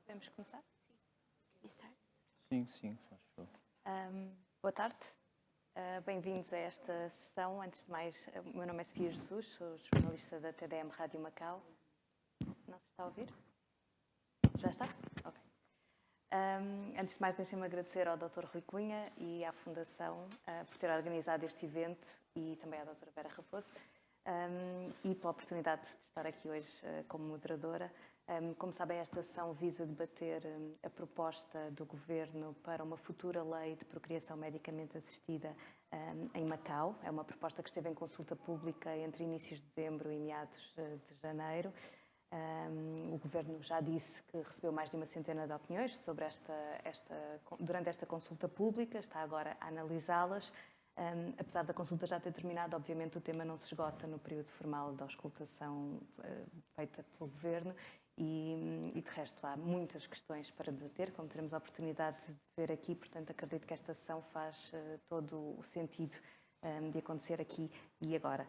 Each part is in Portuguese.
Podemos começar? Sim, faz favor. Boa tarde, bem-vindos a esta sessão. Antes de mais, o meu nome é Sofia Jesus, sou jornalista da TDM Rádio Macau. Não se está a ouvir? Já está? Ok. Antes de mais, deixem-me agradecer ao Dr. Rui Cunha e à Fundação por ter organizado este evento e também à Dra. Vera Raposo e pela oportunidade de estar aqui hoje como moderadora. Como sabem, esta sessão visa debater a proposta do Governo para uma futura lei de procriação medicamente assistida em Macau. É uma proposta que esteve em consulta pública entre inícios de dezembro e meados de janeiro. O Governo já disse que recebeu mais de uma centena de opiniões sobre durante esta consulta pública, está agora a analisá-las. Apesar da consulta já ter terminado, obviamente o tema não se esgota no período formal da auscultação feita pelo Governo e de resto há muitas questões para debater, como teremos a oportunidade de ver aqui, portanto acredito que esta sessão faz todo o sentido de acontecer aqui e agora.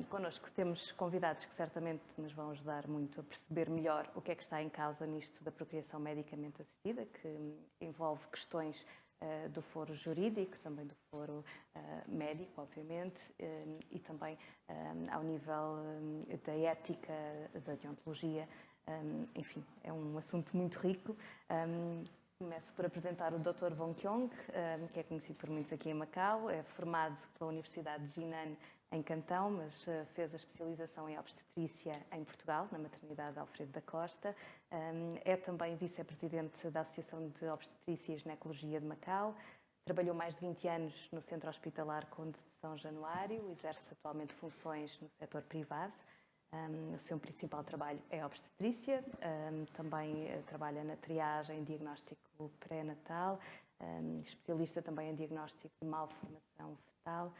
Connosco temos convidados que certamente nos vão ajudar muito a perceber melhor o que é que está em causa nisto da procriação medicamente assistida, que envolve questões do foro jurídico, também do foro médico, obviamente, e também ao nível da ética, da deontologia. Enfim, é um assunto muito rico. Começo por apresentar o Dr. Wong Keong, que é conhecido por muitos aqui em Macau. É formado pela Universidade de Jinan, em Cantão, mas fez a especialização em obstetrícia em Portugal, na maternidade Alfredo da Costa. É também vice-presidente da Associação de Obstetrícia e Ginecologia de Macau. Trabalhou mais de 20 anos no Centro Hospitalar Conde de São Januário, exerce atualmente funções no setor privado. O seu principal trabalho é a obstetrícia, também trabalha na triagem e diagnóstico pré-natal, especialista também em diagnóstico de malformação fetal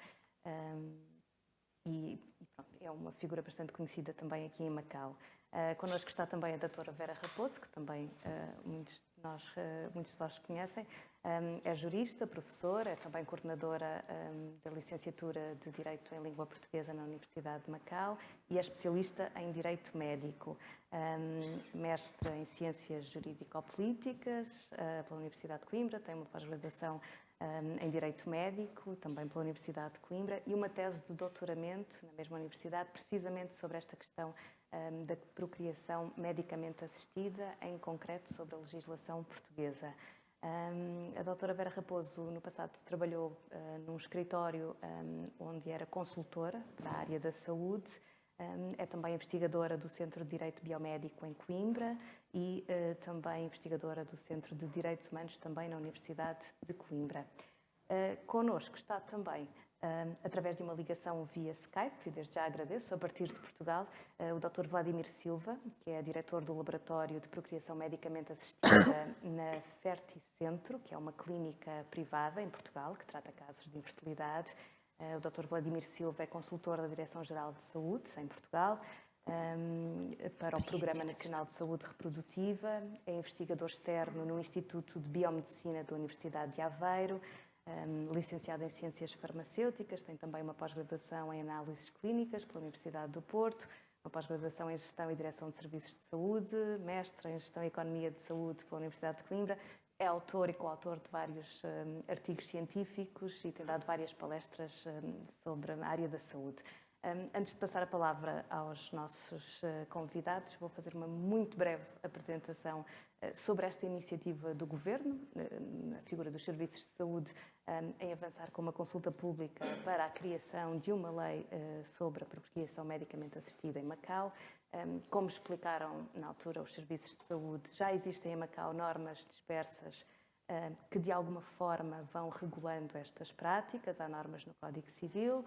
e pronto, é uma figura bastante conhecida também aqui em Macau. Connosco está também a Dra. Vera Raposo, que também muitos de vós conhecem. É jurista, professora, é também coordenadora da licenciatura de Direito em Língua Portuguesa na Universidade de Macau e é especialista em Direito Médico. Mestre em Ciências Jurídico-Políticas pela Universidade de Coimbra, tem uma pós-graduação em Direito Médico, também pela Universidade de Coimbra, e uma tese de doutoramento na mesma universidade, precisamente sobre esta questão da procriação medicamente assistida, em concreto sobre a legislação portuguesa. A doutora Vera Raposo, no passado, trabalhou num escritório onde era consultora para a área da saúde. É também investigadora do Centro de Direito Biomédico em Coimbra e também investigadora do Centro de Direitos Humanos, também na Universidade de Coimbra. Connosco está também, através de uma ligação via Skype, e desde já agradeço, a partir de Portugal, o Dr. Vladimir Silva, que é diretor do Laboratório de Procriação Medicamente Assistida na Ferticentro, que é uma clínica privada em Portugal, que trata casos de infertilidade. O Dr. Vladimir Silva é consultor da Direção-Geral de Saúde, em Portugal, para o Programa Nacional de Saúde Reprodutiva, é investigador externo no Instituto de Biomedicina da Universidade de Aveiro, licenciado em Ciências Farmacêuticas, tem também uma pós-graduação em Análises Clínicas pela Universidade do Porto, uma pós-graduação em Gestão e Direção de Serviços de Saúde, mestre em Gestão e Economia de Saúde pela Universidade de Coimbra, é autor e coautor de vários artigos científicos e tem dado várias palestras sobre a área da saúde. Antes de passar a palavra aos nossos convidados, vou fazer uma muito breve apresentação sobre esta iniciativa do Governo, na figura dos serviços de saúde, em avançar com uma consulta pública para a criação de uma lei sobre a procriação medicamente assistida em Macau. Como explicaram na altura os serviços de saúde, já existem em Macau normas dispersas que de alguma forma vão regulando estas práticas. Há normas no Código Civil,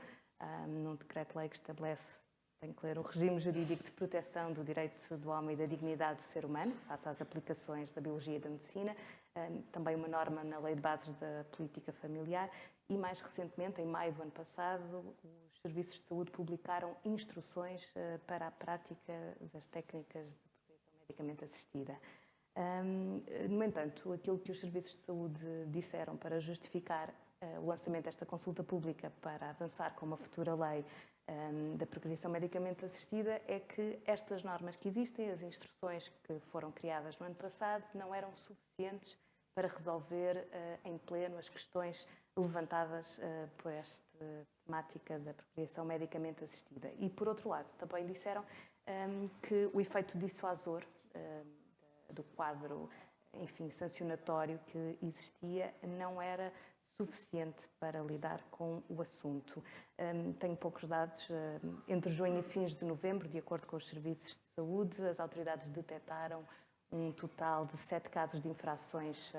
num decreto-lei que estabelece, tenho que ler, um regime jurídico de proteção do direito do homem e da dignidade do ser humano, face às aplicações da biologia e da medicina, também uma norma na Lei de Bases da Política Familiar e, mais recentemente, em maio do ano passado, os serviços de saúde publicaram instruções para a prática das técnicas de procriação medicamente assistida. No entanto, aquilo que os serviços de saúde disseram para justificar o lançamento desta consulta pública para avançar com uma futura lei da procriação medicamente assistida é que estas normas que existem, as instruções que foram criadas no ano passado, não eram suficientes para resolver em pleno as questões levantadas por esta temática da procriação medicamente assistida. E, por outro lado, também disseram que o efeito dissuasor do quadro, enfim, sancionatório que existia não era suficiente para lidar com o assunto. Tenho poucos dados. Entre junho e fins de novembro, de acordo com os serviços de saúde, as autoridades detectaram um total de 7 casos de infrações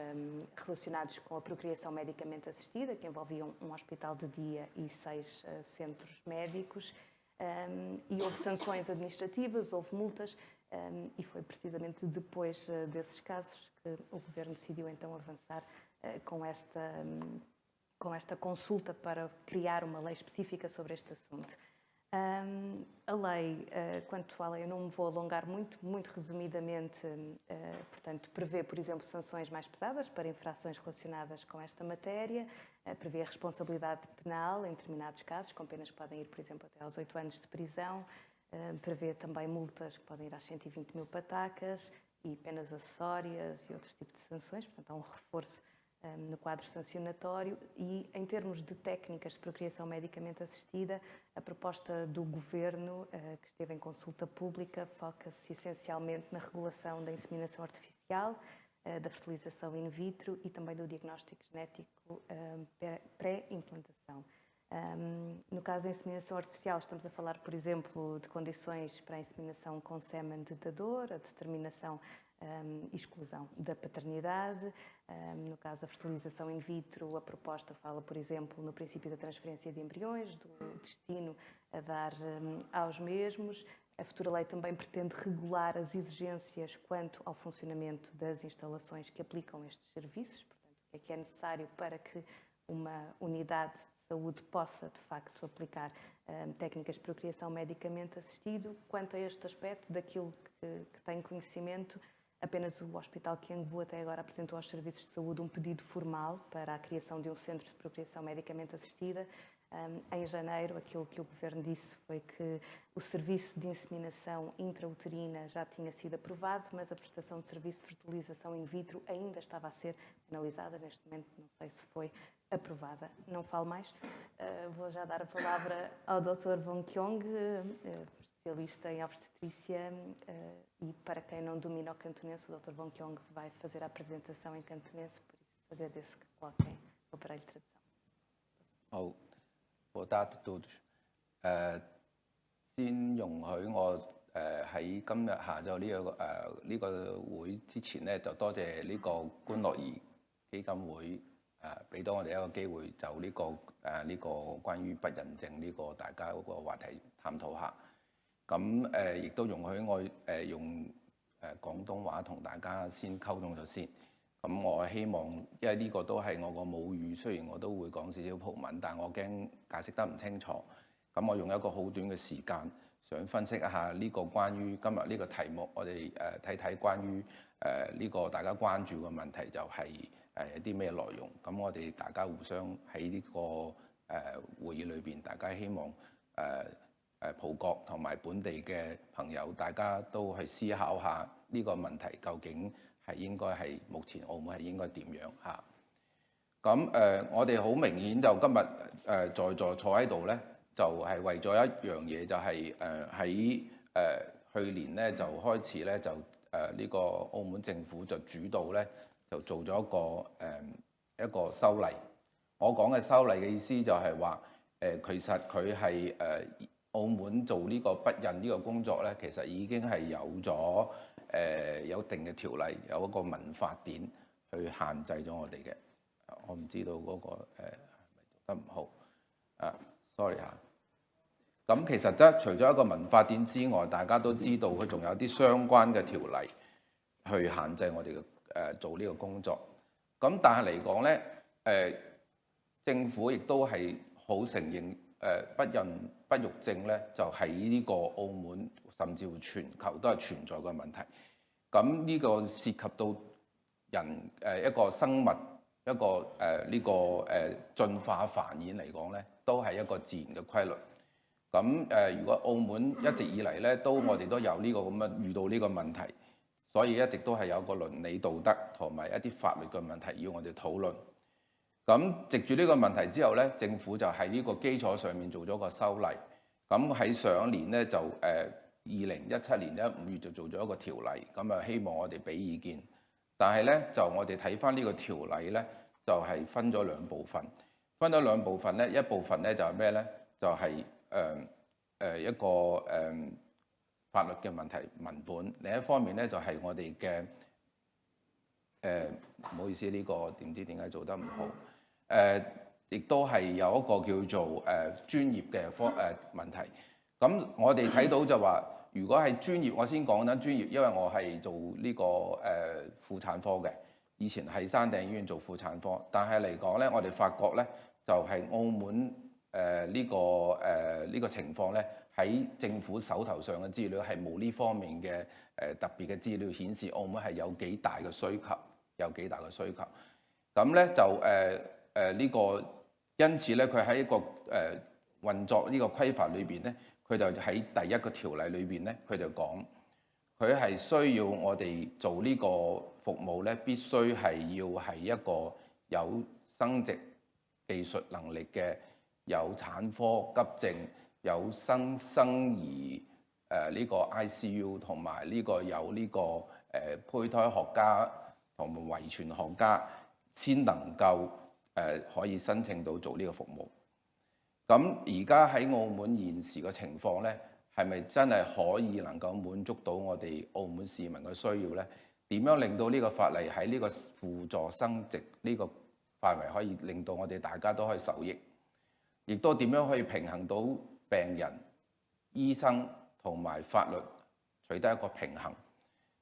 relacionados com a procriação medicamente assistida, que envolviam um hospital de dia e 6 centros médicos. E houve sanções administrativas, houve multas, e foi precisamente depois desses casos que o Governo decidiu então avançar com esta consulta para criar uma lei específica sobre este assunto. A lei, quanto à lei, eu não me vou alongar muito resumidamente, portanto, prevê, por exemplo, sanções mais pesadas para infrações relacionadas com esta matéria, prevê a responsabilidade penal em determinados casos, com penas que podem ir, por exemplo, até aos 8 anos de prisão, prevê também multas que podem ir às 120 mil patacas e penas acessórias e outros tipos de sanções, portanto, há um reforço no quadro sancionatório. E, em termos de técnicas de procriação medicamente assistida, a proposta do Governo, que esteve em consulta pública, foca-se essencialmente na regulação da inseminação artificial, da fertilização in vitro e também do diagnóstico genético pré-implantação. No caso da inseminação artificial, estamos a falar, por exemplo, de condições para a inseminação com sêmen de dador, a determinação e exclusão da paternidade. No caso da fertilização in vitro, a proposta fala, por exemplo, no princípio da transferência de embriões, do destino a dar aos mesmos. A futura lei também pretende regular as exigências quanto ao funcionamento das instalações que aplicam estes serviços, portanto, o que é necessário para que uma unidade de saúde possa, de facto, aplicar técnicas de procriação medicamente assistido. Quanto a este aspecto, daquilo que tenho conhecimento, apenas o Hospital Kiangbu até agora apresentou aos serviços de saúde um pedido formal para a criação de um centro de procriação medicamente assistida. Em janeiro, aquilo que o Governo disse foi que o serviço de inseminação intrauterina já tinha sido aprovado, mas a prestação de serviço de fertilização in vitro ainda estava a ser analisada. Neste momento, não sei se foi aprovada. Não falo mais. Vou já dar a palavra ao Dr. Wong Kyong, especialista em obstetrícia, e para quem não domina o cantonense, o Dr. Wong Kyong vai fazer a apresentação em cantonense, por isso agradeço que coloquem o aparelho de tradução. Boa tarde a todos. 先容許我喺今日下晝呢個會之前咧，就多謝呢個官樂兒基金會俾到我哋一個機會，就呢個關於不孕症呢個大家嗰個話題探討下。咁亦都容許我用廣東話同大家先溝通咗先。咁我希望，因為呢個都係我個母語，雖然我都會講少少葡文，但我驚解釋得唔清楚。咁我用一個好短嘅時間，想分析一下呢個關於今日呢個題目，我哋睇睇關於呢個大家關注嘅問題就係一啲咩內容。咁我哋大家互相喺呢個會議裏邊，大家希望葡國同埋本地嘅朋友，大家都去思考下呢個問題究竟係應該係目前澳門係應該點樣嚇？咁我哋好明顯就今日在座坐喺度咧，就係為咗一樣嘢，就係喺去年咧就開始咧就呢個澳門政府就主導咧就做咗一個修例。我講嘅修例嘅意思就係話其實佢係澳門做呢個不孕呢個工作咧，其實已經係有咗有定嘅條例，有一個民法典去限制咗我哋嘅。我唔知道嗰個係咪做得唔好sorry 嚇。咁其實除咗一個民法典之外，大家都知道佢仲有啲相關嘅條例去限制我哋嘅做呢個工作。咁但係嚟講咧，政府亦都係好承認不孕不育症咧，就喺呢個澳門甚至乎全球都係存在嘅問題。咁呢個涉及到人一個生物一個呢個進化繁衍嚟講咧，都係一個自然嘅規律。如果澳門一直以嚟咧，我哋都有呢個咁嘅遇到呢個問題，所以一直都係有個倫理道德同埋一啲法律嘅問題要我哋討論。咁藉住呢個問題之後咧，政府就喺呢個基礎上面做咗個修例。咁喺上一年咧就2017年咧5月就做咗一個條例，咁啊希望我哋俾意見。但係咧就我哋睇翻呢個條例咧，就係分咗兩部分。分咗兩部分咧，一部分咧就係咩咧？就係一個法律嘅問題文本。另一方面咧就係我哋嘅唔好意思，呢個點知點解做得唔好？亦都係有一個叫做專業嘅問題。咁我哋睇到就話，如果係專業，我先講緊專業，因為我係做呢個婦產科嘅，以前喺山頂醫院做婦產科。但係嚟講咧，我哋發覺咧，就係澳門呢個情況咧，喺政府手頭上嘅資料係冇呢方面嘅特別嘅資料顯示澳門係有幾大嘅需求，有幾大嘅需求。咁咧就呢個，因此咧佢喺一個運作呢個規範裏邊咧，佢就喺第一個條例裏邊咧，佢就講佢係需要我哋做呢個服務咧，必須係要係一個有生殖技術能力嘅，有產科急症，有生兒呢個 ICU， 同埋呢個有呢個胚胎學家同埋遺傳學家先能夠可以申請到做呢個服務。咁而家喺澳門現時嘅情況咧，係咪真係可以能夠滿足到我哋澳門市民嘅需要咧？點樣令到呢個法例喺呢個輔助生殖呢個範圍可以令到我哋大家都可以受益，亦都點樣可以平衡到病人、醫生同埋法律取得一個平衡？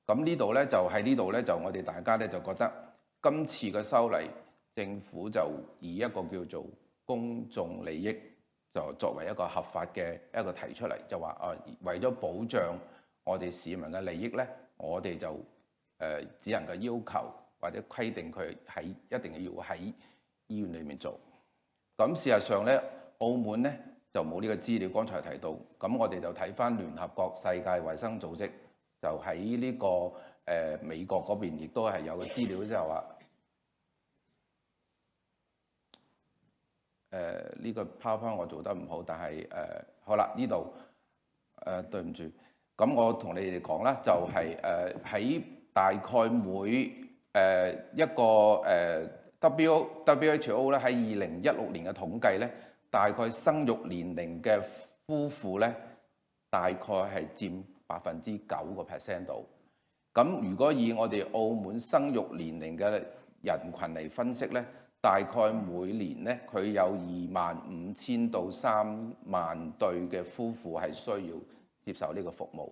咁呢度咧就喺呢度咧就我哋大家咧就覺得今次嘅修例，政府就以一個叫做公眾利益就作為一個合法嘅一個提出嚟，就話為咗保障我哋市民嘅利益咧，我哋就只能夠要求或者規定佢一定要喺醫院裏面做。咁事實上咧，澳門咧就冇呢個資料。剛才提到，咁我哋就睇返聯合國世界衛生組織，就喺呢個美國嗰邊亦都係有個資料，即係話呢個 PowerPoint 我做得唔好，但係好啦，呢度對唔住。咁我同你哋講啦，就係喺大概每一個WHO 咧喺2016年嘅統計咧，大概生育年齡嘅夫婦咧，大概係佔9% 度。咁如果以我哋澳門生育年齡嘅人群嚟分析咧，大概每年咧佢有25000到3萬對嘅夫婦係需要接受呢個服務。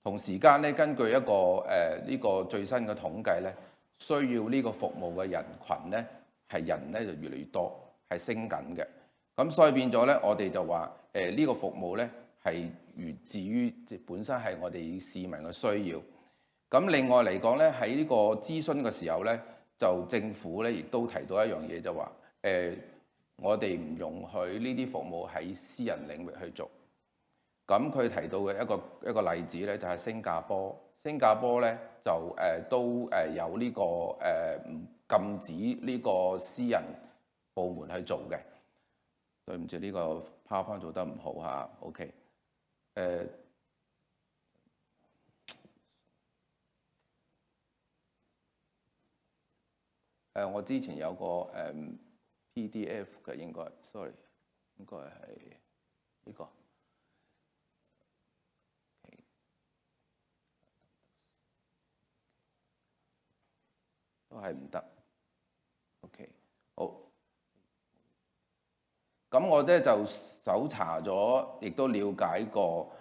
同時間咧，根據一個呢個最新嘅統計咧，需要呢個服務嘅人群咧係人咧就越嚟越多，係升緊嘅。咁所以變咗咧，我哋就話呢個服務咧係源自於本身係我哋市民嘅需要。咁另外嚟講咧，喺呢個諮詢嘅時候咧，就政府咧亦都提到一樣嘢，就話我哋唔容許呢啲服務喺私人領域去做。咁佢提到嘅一個例子咧，就係新加坡。新加坡咧就都有呢個唔禁止呢個私人部門去做嘅。對唔住，呢個 PowerPoint 做得唔好嚇。OK，我之前有個PDF 嘅，應該 sorry， 應該係呢個。都係唔得 ，OK， 好。咁我咧就搜查咗，亦都了解過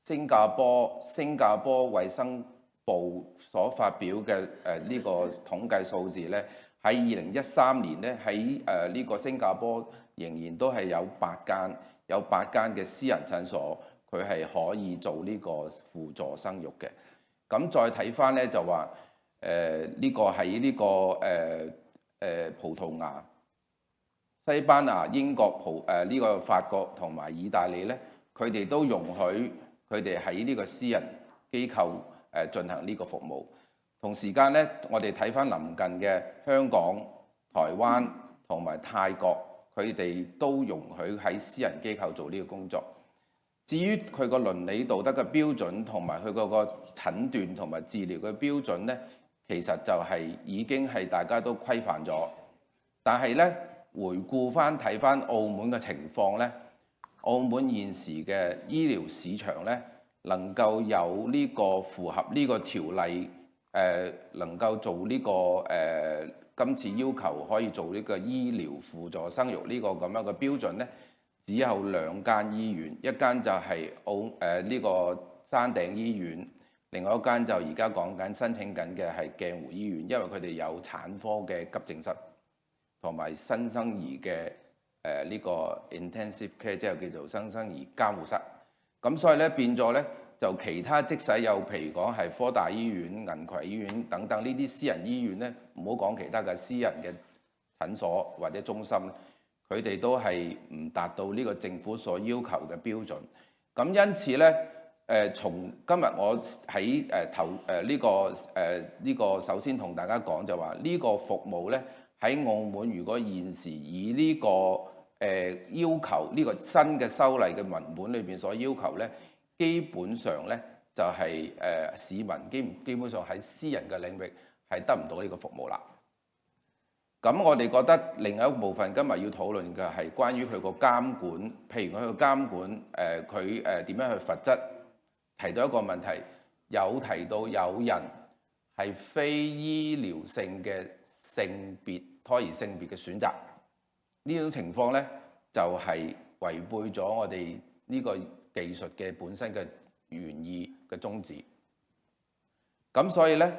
新加坡衛生部所發表嘅呢個統計數字咧，喺2013年咧喺呢個新加坡仍然都係有8間嘅私人診所，佢係可以做呢個輔助生育嘅。咁再睇翻咧就話。呢個喺呢個葡萄牙、西班牙、英國、呢個法國同埋意大利咧，佢哋都容許佢哋喺呢個私人機構進行呢個服務。同時間咧，我哋睇翻鄰近嘅香港、台灣同埋泰國，佢哋都容許喺私人機構做呢個工作。至於佢個倫理道德嘅標準同埋佢嗰個診斷同埋治療嘅標準咧，其實就係已經係大家都規範咗。但係咧，回顧翻睇翻澳門嘅情況咧，澳門現時嘅醫療市場咧，能夠有呢個符合呢個條例，能夠做呢個今次要求可以做呢個醫療輔助生育呢個咁樣嘅標準咧，只有2間醫院，一間就係呢個山頂醫院，另外一間就而家講緊申請緊嘅係鏡湖醫院，因為佢哋有產科嘅急症室同埋新生兒嘅呢個 intensive care， 即係叫做新生兒監護室。咁所以咧變咗咧，就其他即使有譬如講係科大醫院、銀葵醫院等等呢啲私人醫院咧，唔好講其他嘅私人嘅診所或者中心，佢哋都係唔達到呢個政府所要求嘅標準。咁因此咧，從今日我喺呢個首先同大家講就話呢個服務咧喺澳門，如果現時以呢個要求呢個新嘅修例嘅文本裏邊所要求咧，基本上咧就係市民基本上喺私人嘅領域係得唔到呢個服務啦。咁我哋覺得另一部分今日要討論嘅係關於佢個監管，譬如佢個監管佢點樣去罰則，提到一個問題，有提到有人係非醫療性嘅胎兒性別嘅選擇，呢種情況咧就係違背咗我哋呢個技術嘅本身嘅原意嘅宗旨。咁所以咧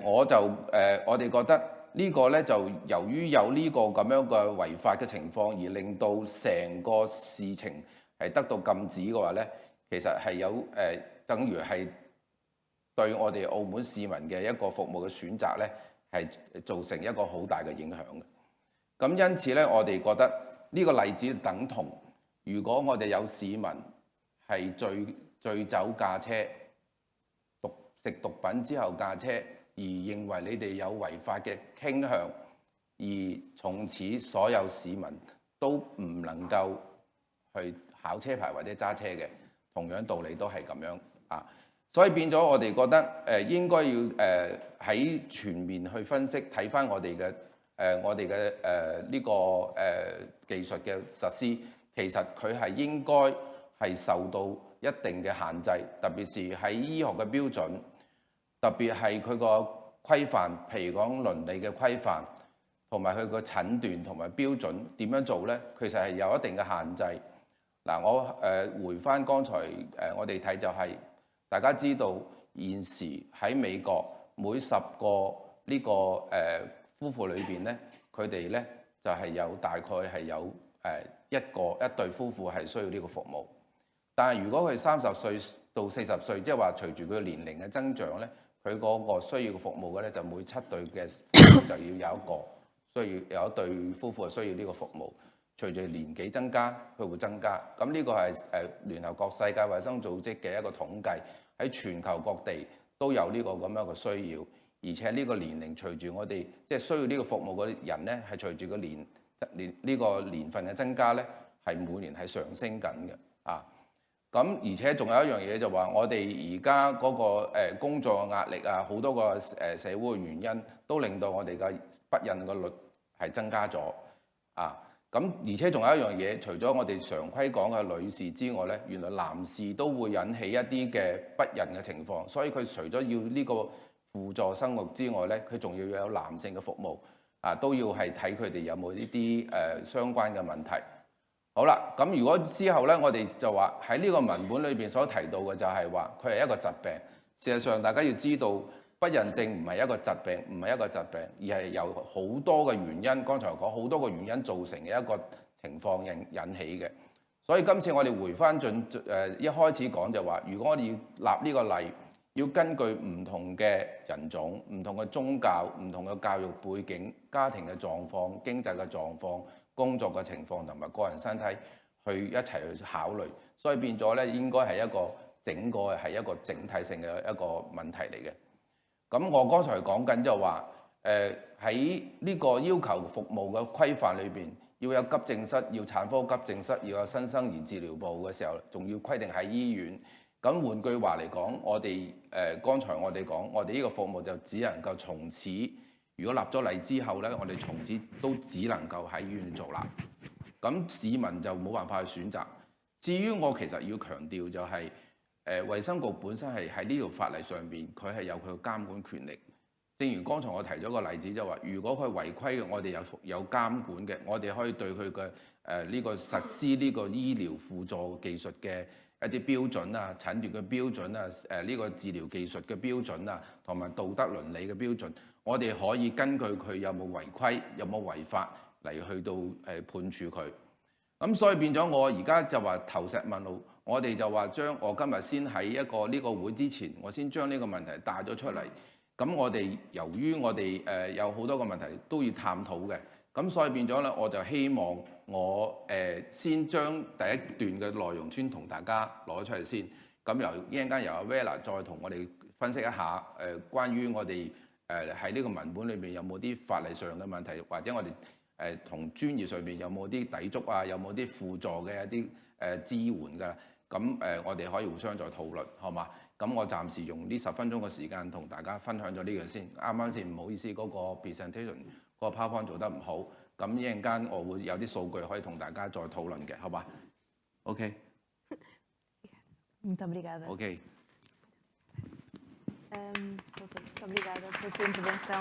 我哋覺得呢個咧就由於有呢個咁樣嘅違法嘅情況，而令到成個事情係得到禁止嘅話咧，其實係有等於係對我哋澳門市民嘅一個服務嘅選擇咧，係造成一個好大嘅影響嘅。咁因此咧，我哋覺得呢個例子等同，如果我哋有市民係醉酒駕車、食毒品之後駕車，而認為你哋有違法嘅傾向，而從此所有市民都唔能夠去考車牌或者揸車嘅，同樣道理都係咁樣啊。所以變咗我哋覺得應該要喺全面去分析，睇翻我哋嘅呢個技術嘅實施，其實佢係應該係受到一定嘅限制，特別是喺醫學嘅標準，特別係佢個規範，譬如講倫理嘅規範，同埋佢個診斷同埋標準點樣做咧，其實係有一定嘅限制。嗱，我回翻剛才我哋睇就係。大家知道現時喺美國每10個呢個夫婦裏邊咧，佢哋咧就係有大概係有一對夫婦係需要呢個服務。但係如果佢30歲到40歲，即係話隨住佢年齡嘅增長咧，佢嗰個需要嘅服務嘅咧，就每7對嘅夫婦就要有一對夫婦係需要呢個服務。隨住年紀增加，佢會增加。咁呢個係聯合國世界衛生組織嘅一個統計，喺全球各地都有呢個咁樣嘅需要。而且呢個年齡隨住我哋即係需要呢個服務嗰啲人咧，係隨住個呢個年份嘅增加咧，係每年係上升緊嘅啊。咁而且仲有一樣嘢就話，我哋而家嗰個工作嘅壓力啊，好多個社會嘅原因，都令到我哋嘅不孕嘅率係增加咗啊。咁而且仲有一樣嘢，除咗我哋常規講嘅女士之外咧，原來男士都會引起一啲嘅不孕嘅情況，所以佢除咗要呢個輔助生育之外咧，佢仲要有男性嘅服務啊，都要係睇佢哋有冇呢啲相關嘅問題。好啦，咁如果之後咧，我哋就話喺呢個文本裏邊所提到嘅就係話佢係一個疾病。事實上，大家要知道，不孕症唔係一個疾病，唔係一個疾病，而係有好多嘅原因。剛才講好多個原因造成嘅一個情況引起嘅。所以今次我哋回翻一開始講就話，如果我哋要立呢個例，要根據唔同嘅人種、唔同嘅宗教、唔同嘅教育背景、家庭嘅狀況、經濟嘅狀況、工作嘅情況同埋個人身體去一齊去考慮。所以變咗咧應該係一個整體性嘅一個問題嚟嘅。咁我剛才講緊就話喺呢個要求服務嘅規範裏邊，要有急症室、要產科急症室、要有新生兒治療部嘅時候，仲要規定喺醫院。咁換句話嚟講，我哋剛才我哋講，我哋呢個服務就只能夠從此，如果立咗例之後咧，我哋從此都只能夠喺醫院做啦。咁市民就冇辦法去選擇。至於我其實要強調就係衛生局本身係喺呢條法例上邊，佢係有佢嘅監管權力。正如剛才我提咗個例子就話，如果佢違規嘅，我哋有監管嘅，我哋可以對佢嘅呢個實施呢個醫療輔助技術嘅一啲標準啊、診斷嘅標準啊、呢個治療技術嘅標準啊，同埋道德倫理嘅標準，我哋可以根據佢有冇違規、有冇違法嚟去到判處佢。咁所以變咗我而家就話投石問路，我哋就話我今日先喺呢個會之前，我先將呢個問題帶咗出嚟。咁我哋由於我哋有好多個問題都要探討嘅，咁所以變咗咧，我就希望我先將第一段嘅內容先同大家攞出嚟先。咁一陣間由阿 Vella 再同我哋分析一下關於我哋喺呢個文本裏面有冇啲法例上嘅問題，或者我哋同專業上面有冇啲抵觸啊，有冇啲輔助嘅一啲支援㗎？咁我哋可以互相再討論，好嘛？咁我暫時用呢10分鐘嘅時間同大家分享咗呢樣先。啱先唔好意思，嗰個 presentation 嗰個 PowerPoint 做得唔好。咁一陣間我會有啲數據可以同大家再討論嘅，好嘛 ？OK。Muito obrigada. OK。Muito obrigada pela sua intervenção.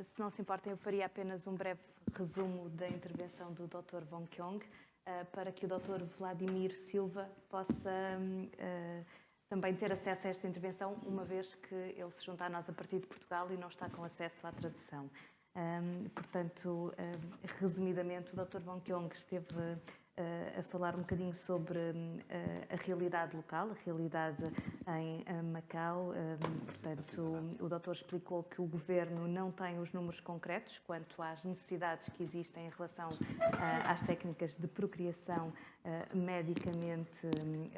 Se não se importem, eu faria apenas breve resumo da intervenção do Dr. Wong Keong, para que o Dr. Vladimir Silva possa também ter acesso a esta intervenção, uma vez que ele se junta a nós a partir de Portugal e não está com acesso à tradução. Portanto, resumidamente, o Dr. Wong Keong esteve a falar um bocadinho sobre a realidade local, a realidade em Macau. Portanto, o doutor explicou que o governo não tem os números concretos quanto às necessidades que existem em relação às técnicas de procriação medicamente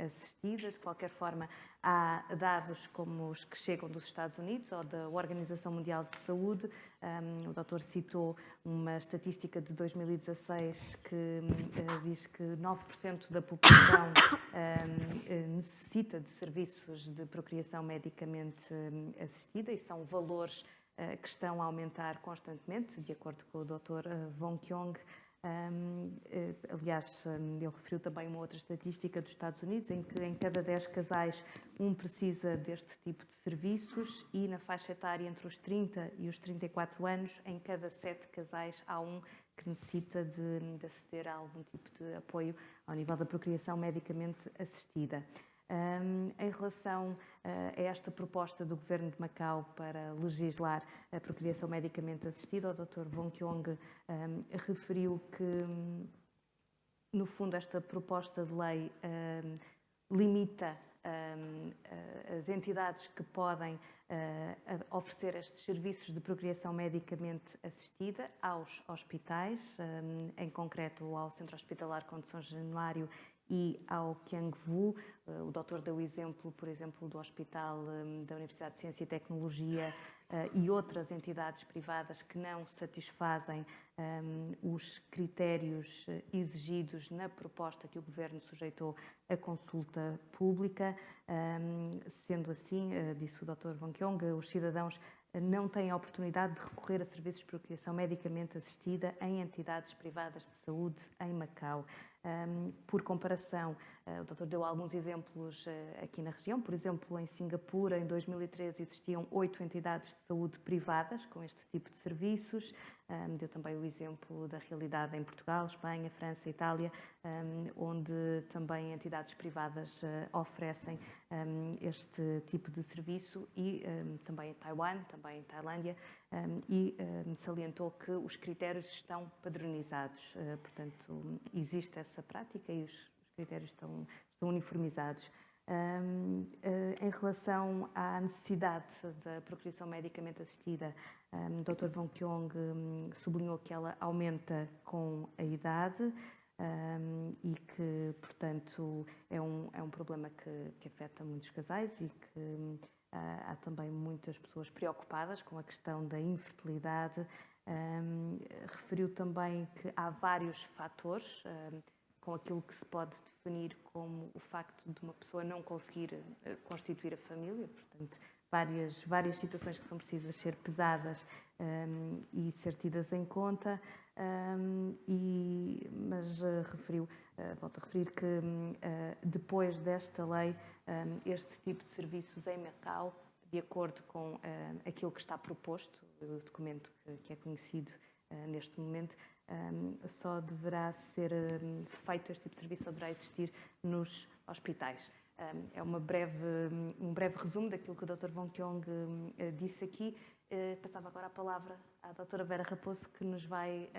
assistida. De qualquer forma, há dados como os que chegam dos Estados Unidos ou da Organização Mundial de Saúde. O doutor citou uma estatística de 2016 que diz que 9% da população necessita de serviços de procriação medicamente assistida, e são valores que estão a aumentar constantemente, de acordo com o Dr. Wong Keong. Aliás, ele referiu também uma outra estatística dos Estados Unidos, em que em cada 10 casais, um precisa deste tipo de serviços, e na faixa etária entre os 30 e os 34 anos, em cada 7 casais há um que necessita de aceder a algum tipo de apoio ao nível da procriação medicamente assistida. Em relação a esta proposta do Governo de Macau para legislar a procriação medicamente assistida, o Dr. Wong Keong referiu que, no fundo, esta proposta de lei limita as entidades que podem oferecer estes serviços de procriação medicamente assistida aos hospitais, em concreto ao Centro Hospitalar Conde São Januário e ao Kiangvu. O doutor deu o exemplo, por exemplo, do Hospital da Universidade de Ciência e Tecnologia e outras entidades privadas que não satisfazem os critérios exigidos na proposta que o Governo sujeitou à consulta pública. Sendo assim, disse o Dr. Wong Keong, os cidadãos não têm a oportunidade de recorrer a serviços de procriação medicamente assistida em entidades privadas de saúde em Macau. Por comparação, o doutor deu alguns exemplos aqui na região. Por exemplo, em Singapura, em 2013, existiam 8 entidades de saúde privadas com este tipo de serviços. Deu também o exemplo da realidade em Portugal, Espanha, França, Itália, onde também entidades privadas oferecem este tipo de serviço, e também em Taiwan, também em Tailândia, e salientou que os critérios estão padronizados. Portanto, existe essa prática e os critérios estão uniformizados. Em relação à necessidade da procriação medicamente assistida, o Dr. Wong Kyong sublinhou que ela aumenta com a idade e que, portanto, é um problema que afeta muitos casais e que há também muitas pessoas preocupadas com a questão da infertilidade. Referiu também que há vários fatores, com aquilo que se pode definir como o facto de uma pessoa não conseguir constituir a família, portanto, várias situações que são precisas ser pesadas e ser tidas em conta, mas volto a referir que depois desta lei, este tipo de serviços em Macau, de acordo com aquilo que está proposto, o documento que é conhecido neste momento, só deverá ser feito, este tipo de serviço só deverá existir nos hospitais. É um breve resumo daquilo que o Dr. Wong Kyong disse aqui. Passava agora a palavra à Dra. Vera Raposo, que nos vai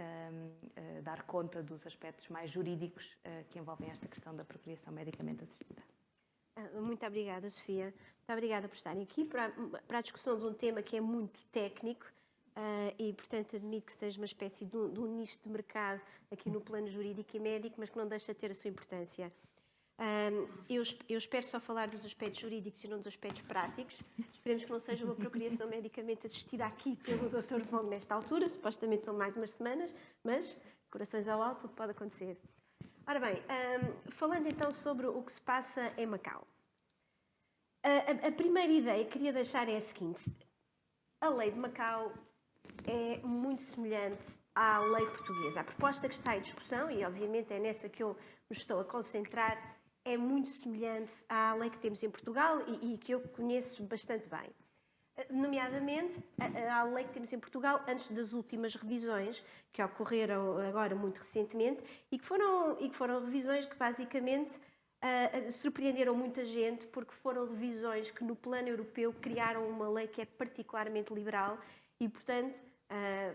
dar conta dos aspectos mais jurídicos que envolvem esta questão da procriação medicamente assistida. Muito obrigada, Sofia. Muito obrigada por estarem aqui para a discussão de um tema que é muito técnico e, portanto, admito que seja uma espécie de um nicho de mercado aqui no plano jurídico e médico, mas que não deixa de ter a sua importância. Eu espero só falar dos aspectos jurídicos e não dos aspectos práticos. Esperemos que não seja uma procriação medicamente assistida aqui pelo Dr. Wong nesta altura. Supostamente são mais umas semanas, mas corações ao alto, tudo pode acontecer. Ora bem, falando então sobre o que se passa em Macau. A primeira ideia que queria deixar é a seguinte. A lei de Macau é muito semelhante à lei portuguesa. A proposta que está em discussão, e obviamente é nessa que eu me estou a concentrar, é muito semelhante à lei que temos em Portugal e que eu conheço bastante bem. Nomeadamente, a lei que temos em Portugal antes das últimas revisões, que ocorreram agora muito recentemente, e que foram revisões que basicamente surpreenderam muita gente, porque foram revisões que no plano europeu criaram uma lei que é particularmente liberal e, portanto,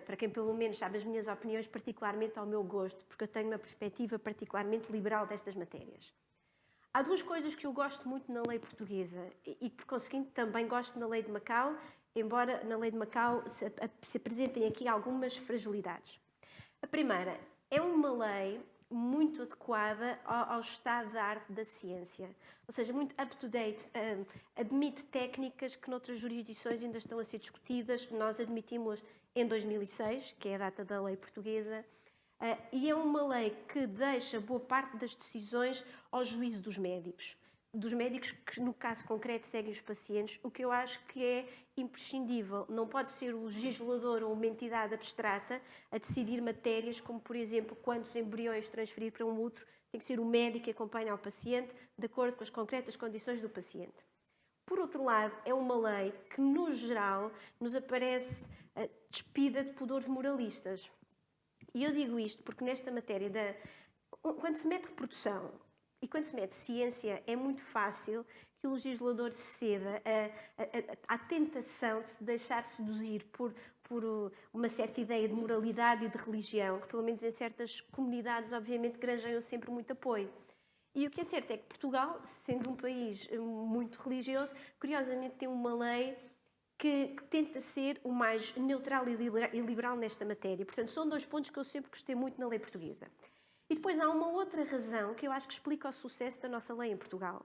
para quem pelo menos sabe as minhas opiniões, particularmente ao meu gosto, porque eu tenho uma perspectiva particularmente liberal destas matérias. Há duas coisas que eu gosto muito na lei portuguesa e, por conseguinte, também gosto na lei de Macau, embora na lei de Macau se apresentem aqui algumas fragilidades. A primeira, é uma lei muito adequada ao estado da arte da ciência, ou seja, muito up-to-date, admite técnicas que noutras jurisdições ainda estão a ser discutidas, nós admitimos-las em 2006, que é a data da lei portuguesa, e é uma lei que deixa boa parte das decisões ao juízo dos médicos que no caso concreto seguem os pacientes, o que eu acho que é imprescindível. Não pode ser o legislador ou uma entidade abstrata a decidir matérias como, por exemplo, quantos embriões transferir para um útero, tem que ser o médico que acompanha o paciente de acordo com as concretas condições do paciente. Por outro lado, é uma lei que, no geral, nos aparece despida de pudores moralistas. E eu digo isto porque nesta matéria, quando se mete reprodução e quando se mete ciência, é muito fácil que o legislador ceda à tentação de se deixar seduzir por uma certa ideia de moralidade e de religião, que pelo menos em certas comunidades, obviamente, granjeiam sempre muito apoio. E o que é certo é que Portugal, sendo um país muito religioso, curiosamente tem uma lei que tenta ser o mais neutral e liberal nesta matéria. Portanto, são dois pontos que eu sempre gostei muito na lei portuguesa. E depois há uma outra razão que eu acho que explica o sucesso da nossa lei em Portugal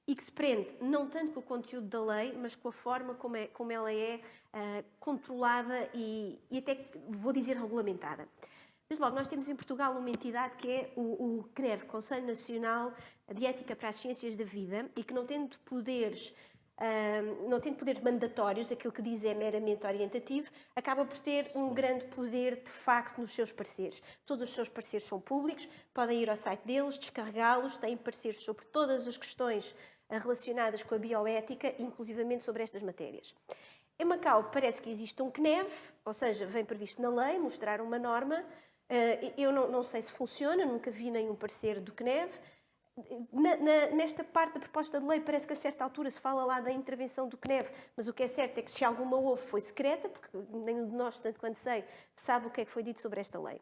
e que se prende não tanto com o conteúdo da lei, mas com a forma como ela é controlada e até, vou dizer, regulamentada. Desde logo, nós temos em Portugal uma entidade que é o CNEV, Conselho Nacional de Ética para as Ciências da Vida, e que não tendo poderes mandatórios, aquilo que diz é meramente orientativo, acaba por ter um grande poder de facto nos seus pareceres. Todos os seus pareceres são públicos, podem ir ao site deles, descarregá-los, têm pareceres sobre todas as questões relacionadas com a bioética, inclusivamente sobre estas matérias. Em Macau parece que existe um CNEV, ou seja, vem previsto na lei mostrar uma norma. Eu não sei se funciona, nunca vi nenhum parecer do CNEV. Nesta parte da proposta de lei parece que a certa altura se fala lá da intervenção do CNEV, mas o que é certo é que se alguma houve foi secreta, porque nenhum de nós, tanto quanto sei, sabe o que é que foi dito sobre esta lei.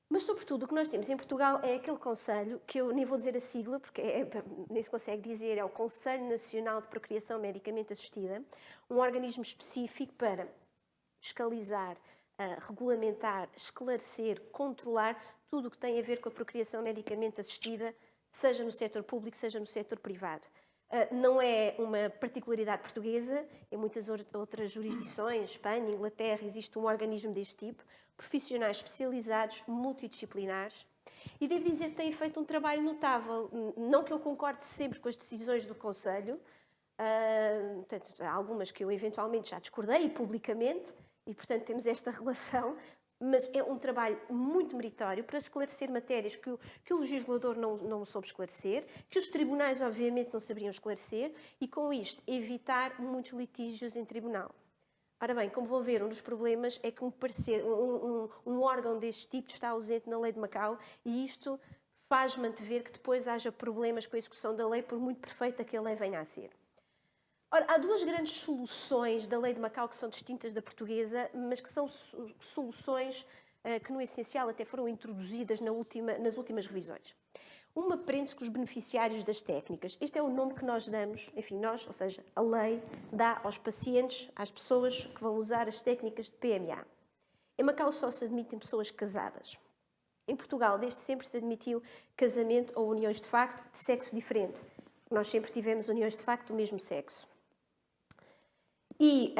Mas, sobretudo, o que nós temos em Portugal é aquele conselho, que eu nem vou dizer a sigla, porque nem se consegue dizer, é o Conselho Nacional de Procriação Medicamente Assistida, um organismo específico para fiscalizar, regulamentar, esclarecer, controlar tudo o que tem a ver com a procriação medicamente assistida, seja no setor público, seja no setor privado. Não é uma particularidade portuguesa, em muitas outras jurisdições, Espanha, Inglaterra, existe um organismo deste tipo, profissionais especializados, multidisciplinares, e devo dizer que têm feito um trabalho notável. Não que eu concorde sempre com as decisões do Conselho, portanto, há algumas que eu eventualmente já discordei publicamente, e portanto temos esta relação, mas é um trabalho muito meritório para esclarecer matérias que o legislador não soube esclarecer, que os tribunais obviamente não saberiam esclarecer, e com isto evitar muitos litígios em tribunal. Ora bem, como vão ver, um dos problemas é que um órgão deste tipo está ausente na lei de Macau, e isto faz-me antever que depois haja problemas com a execução da lei, por muito perfeita que a lei venha a ser. Ora, há duas grandes soluções da lei de Macau que são distintas da portuguesa, mas que são soluções que, no essencial, até foram introduzidas nas últimas revisões. Uma prende-se com os beneficiários das técnicas. Este é o nome que nós damos, enfim, nós, ou seja, a lei dá aos pacientes, às pessoas que vão usar as técnicas de PMA. Em Macau só se admitem pessoas casadas. Em Portugal, desde sempre se admitiu casamento ou uniões de facto de sexo diferente. Nós sempre tivemos uniões de facto do mesmo sexo. E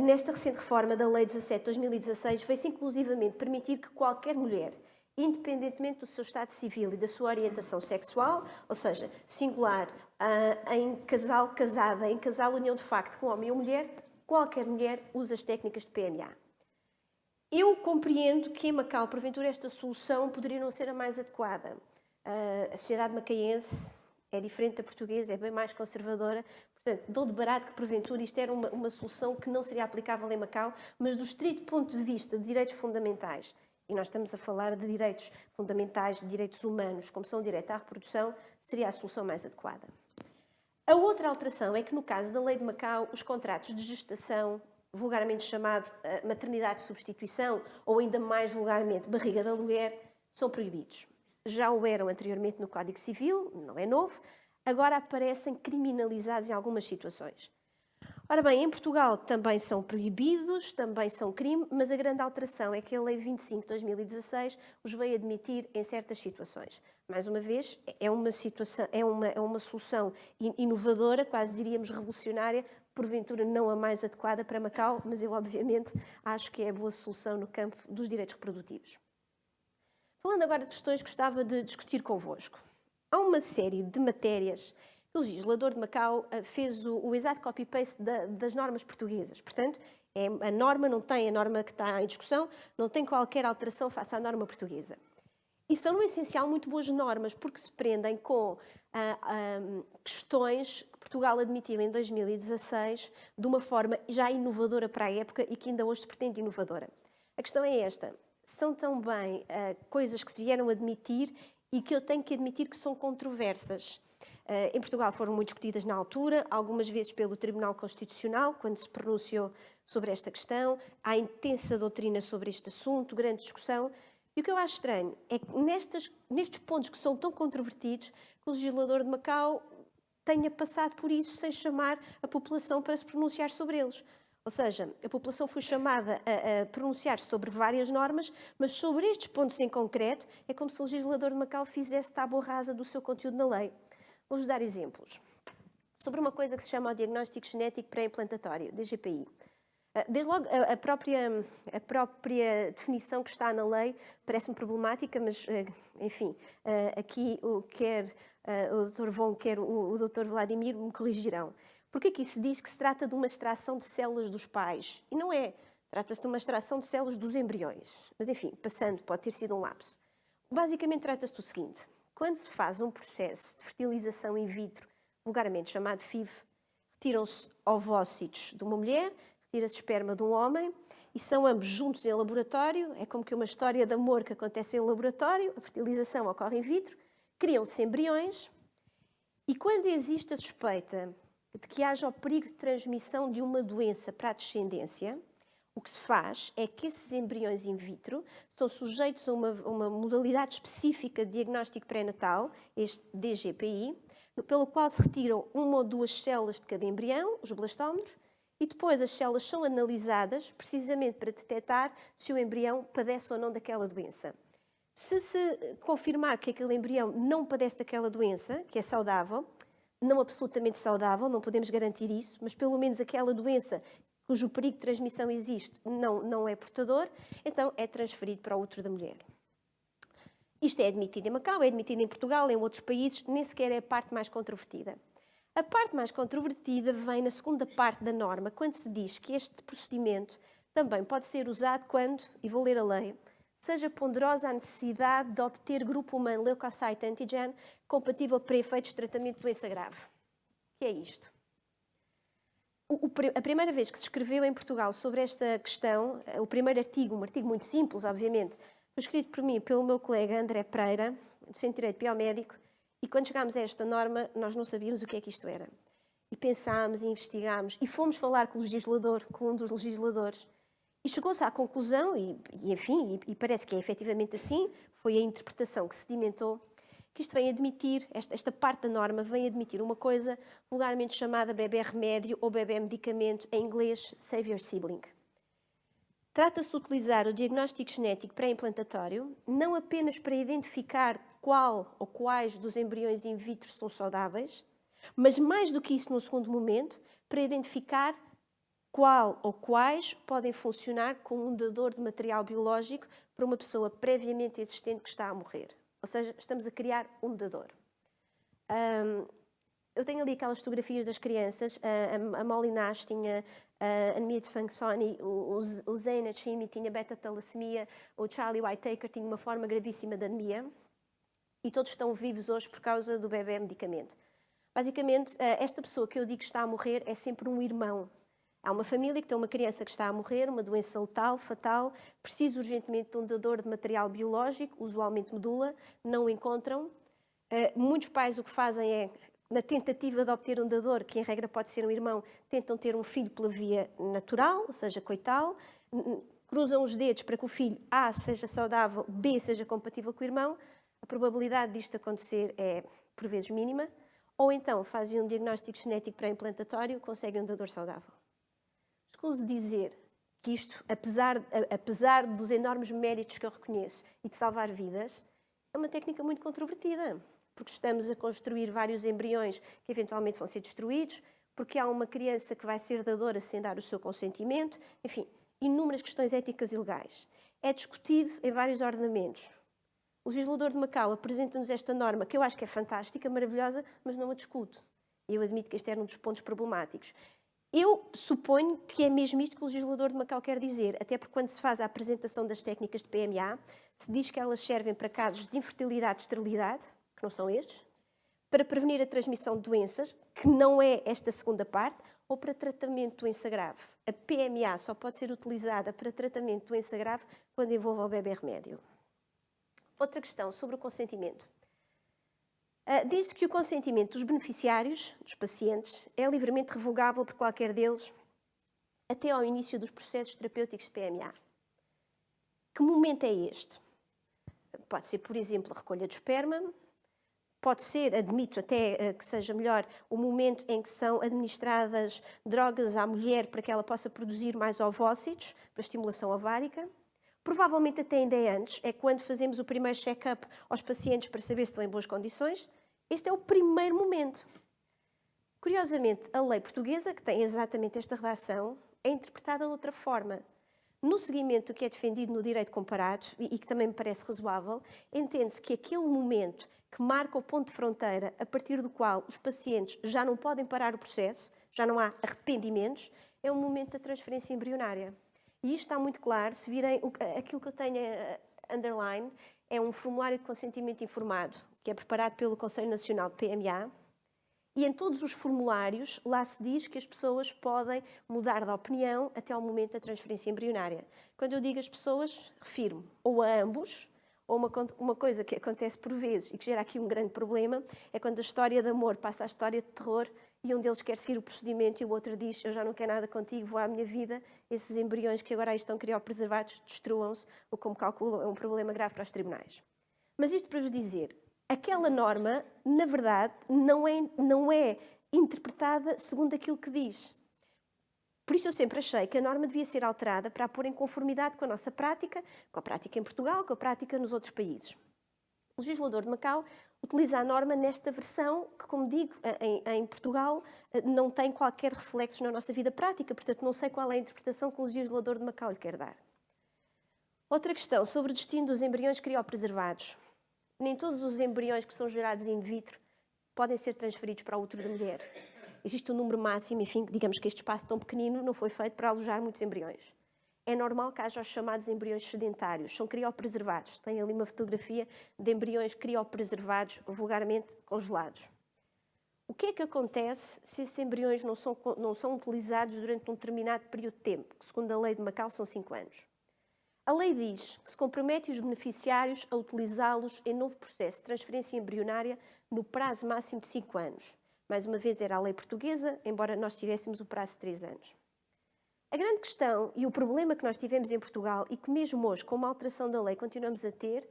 nesta recente reforma da Lei 17 de 2016 veio-se inclusivamente permitir que qualquer mulher, independentemente do seu estado civil e da sua orientação sexual, ou seja, singular, em casal, casada, em casal, união de facto com homem ou mulher, qualquer mulher usa as técnicas de PMA. Eu compreendo que em Macau, porventura, esta solução poderia não ser a mais adequada. A sociedade macaense é diferente da portuguesa, é bem mais conservadora. Portanto, dou de barato que, porventura, isto era uma solução que não seria aplicável em Macau, mas do estrito ponto de vista de direitos fundamentais, e nós estamos a falar de direitos fundamentais, de direitos humanos, como são o direito à reprodução, seria a solução mais adequada. A outra alteração é que, no caso da lei de Macau, os contratos de gestação, vulgarmente chamado maternidade de substituição, ou ainda mais vulgarmente barriga de aluguer, são proibidos. Já o eram anteriormente no Código Civil, não é novo, agora aparecem criminalizados em algumas situações. Ora bem, em Portugal também são proibidos, também são crime, mas a grande alteração é que a Lei 25 de 2016 os veio admitir em certas situações. Mais uma vez, é uma solução inovadora, quase diríamos revolucionária, porventura não a mais adequada para Macau, mas eu obviamente acho que é a boa solução no campo dos direitos reprodutivos. Falando agora de questões que gostava de discutir convosco. Há uma série de matérias que o legislador de Macau fez o exato copy-paste das normas portuguesas. Portanto, a norma que está em discussão, não tem qualquer alteração face à norma portuguesa. E são, no essencial, muito boas normas, porque se prendem com questões que Portugal admitiu em 2016 de uma forma já inovadora para a época e que ainda hoje se pretende inovadora. A questão é esta. São também coisas que se vieram admitir e que eu tenho que admitir que são controversas. Em Portugal foram muito discutidas na altura, algumas vezes pelo Tribunal Constitucional, quando se pronunciou sobre esta questão. Há intensa doutrina sobre este assunto, grande discussão. E o que eu acho estranho é que nestes pontos que são tão controvertidos, que o legislador de Macau tenha passado por isso sem chamar a população para se pronunciar sobre eles. Ou seja, a população foi chamada a pronunciar-se sobre várias normas, mas sobre estes pontos em concreto é como se o legislador de Macau fizesse tábua rasa do seu conteúdo na lei. Vou-vos dar exemplos. Sobre uma coisa que se chama o Diagnóstico Genético Pré-Implantatório, DGPI. Desde logo, a própria definição que está na lei parece-me problemática, mas, enfim, aqui quer o Dr. Von, quer o Dr. Vladimir me corrigirão. Porque aqui se diz que se trata de uma extração de células dos pais. E não é. Trata-se de uma extração de células dos embriões. Mas, enfim, passando, pode ter sido um lapso. Basicamente, trata-se do seguinte. Quando se faz um processo de fertilização in vitro, vulgarmente chamado FIV, retiram-se ovócitos de uma mulher, retira-se esperma de um homem, e são ambos juntos em laboratório. É como que uma história de amor que acontece em laboratório. A fertilização ocorre in vitro. Criam-se embriões. E quando existe a suspeita de que haja o perigo de transmissão de uma doença para a descendência, O que se faz é que esses embriões in vitro são sujeitos a uma modalidade específica de diagnóstico pré-natal, este DGPI, pelo qual se retiram 1 ou 2 células de cada embrião, os blastómeros, e depois as células são analisadas precisamente para detectar se o embrião padece ou não daquela doença. Se confirmar que aquele embrião não padece daquela doença, que é saudável, não absolutamente saudável, não podemos garantir isso, mas pelo menos aquela doença cujo perigo de transmissão existe não é portador, então é transferido para o útero da mulher. Isto é admitido em Macau, é admitido em Portugal, em outros países, nem sequer é a parte mais controvertida. A parte mais controvertida vem na segunda parte da norma, quando se diz que este procedimento também pode ser usado quando, e vou ler a lei, seja ponderosa a necessidade de obter grupo humano leukocyte antigen compatível para efeitos de tratamento de doença grave. O que é isto? A primeira vez que se escreveu em Portugal sobre esta questão, o primeiro artigo, um artigo muito simples, obviamente, foi escrito por mim, pelo meu colega André Pereira, do Centro de Direito Biomédico, e quando chegámos a esta norma, nós não sabíamos o que é que isto era. E pensámos, e investigámos, e fomos falar com o legislador, com um dos legisladores, e chegou-se à conclusão, e parece que é efetivamente assim, foi a interpretação que sedimentou, que isto vem admitir, esta parte da norma vem admitir uma coisa vulgarmente chamada bebê remédio ou bebê medicamento, em inglês, savior sibling. Trata-se de utilizar o diagnóstico genético pré-implantatório não apenas para identificar qual ou quais dos embriões in vitro são saudáveis, mas mais do que isso no segundo momento, para identificar qual ou quais podem funcionar como um dador de material biológico para uma pessoa previamente existente que está a morrer. Ou seja, estamos a criar um dador. Eu tenho ali aquelas fotografias das crianças. A Molly Nash tinha anemia de Fanconi, o Zayn Hashimi tinha beta-talassemia, o Charlie Whittaker tinha uma forma gravíssima de anemia e todos estão vivos hoje por causa do bebê medicamento. Basicamente, esta pessoa que eu digo que está a morrer é sempre um irmão. Há uma família que tem uma criança que está a morrer, uma doença letal, fatal, precisa urgentemente de um dador de material biológico, usualmente medula, não o encontram. Muitos pais o que fazem é, na tentativa de obter um dador, que em regra pode ser um irmão, tentam ter um filho pela via natural, ou seja, coital, cruzam os dedos para que o filho A seja saudável, B seja compatível com o irmão. A probabilidade disto acontecer é, por vezes, mínima. Ou então fazem um diagnóstico genético pré-implantatório, conseguem um dador saudável. Escuso dizer que isto, apesar dos enormes méritos que eu reconheço e de salvar vidas, é uma técnica muito controvertida, porque estamos a construir vários embriões que eventualmente vão ser destruídos, porque há uma criança que vai ser dadora sem dar o seu consentimento, enfim, inúmeras questões éticas e legais. É discutido em vários ordenamentos. O legislador de Macau apresenta-nos esta norma, que eu acho que é fantástica, maravilhosa, mas não a discuto. Eu admito que este era um dos pontos problemáticos. Eu suponho que é mesmo isto que o legislador de Macau quer dizer, até porque quando se faz a apresentação das técnicas de PMA, se diz que elas servem para casos de infertilidade e esterilidade, que não são estes, para prevenir a transmissão de doenças, que não é esta segunda parte, ou para tratamento de doença grave. A PMA só pode ser utilizada para tratamento de doença grave quando envolve o bebê remédio. Outra questão sobre o consentimento. Diz-se que o consentimento dos beneficiários, dos pacientes, é livremente revogável por qualquer deles até ao início dos processos terapêuticos de PMA. Que momento é este? Pode ser, por exemplo, a recolha de esperma, pode ser, admito até que seja melhor, o momento em que são administradas drogas à mulher para que ela possa produzir mais ovócitos, para estimulação ovárica. Provavelmente até ainda antes, é quando fazemos o primeiro check-up aos pacientes para saber se estão em boas condições. Este é o primeiro momento. Curiosamente, a lei portuguesa, que tem exatamente esta redação, é interpretada de outra forma. No seguimento que é defendido no direito comparado, e que também me parece razoável, entende-se que aquele momento que marca o ponto de fronteira a partir do qual os pacientes já não podem parar o processo, já não há arrependimentos, é o momento da transferência embrionária. E isto está muito claro, se virem, aquilo que eu tenho underline é um formulário de consentimento informado, que é preparado pelo Conselho Nacional de PMA, e em todos os formulários lá se diz que as pessoas podem mudar de opinião até ao momento da transferência embrionária. Quando eu digo as pessoas, refiro-me ou a ambos, ou uma coisa que acontece por vezes e que gera aqui um grande problema, é quando a história de amor passa à história de terror e um deles quer seguir o procedimento e o outro diz, eu já não quero nada contigo, vou à minha vida, esses embriões que agora aí estão criopreservados destruam-se, ou como calculam, é um problema grave para os tribunais. Mas isto para vos dizer, aquela norma, na verdade, não é interpretada segundo aquilo que diz. Por isso eu sempre achei que a norma devia ser alterada para a pôr em conformidade com a nossa prática, com a prática em Portugal, com a prática nos outros países. O legislador de Macau utiliza a norma nesta versão que, como digo, em Portugal não tem qualquer reflexo na nossa vida prática, portanto não sei qual é a interpretação que o legislador de Macau lhe quer dar. Outra questão sobre o destino dos embriões criopreservados. Nem todos os embriões que são gerados in vitro podem ser transferidos para o útero da mulher. Existe um número máximo, enfim, digamos que este espaço tão pequenino não foi feito para alojar muitos embriões. É normal que haja os chamados embriões sedentários, são criopreservados. Tem ali uma fotografia de embriões criopreservados, vulgarmente congelados. O que é que acontece se esses embriões não são utilizados durante um determinado período de tempo, que segundo a lei de Macau são 5 anos? A lei diz que se compromete os beneficiários a utilizá-los em novo processo de transferência embrionária no prazo máximo de 5 anos. Mais uma vez era a lei portuguesa, embora nós tivéssemos o prazo de 3 anos. A grande questão e o problema que nós tivemos em Portugal e que mesmo hoje, com uma alteração da lei, continuamos a ter,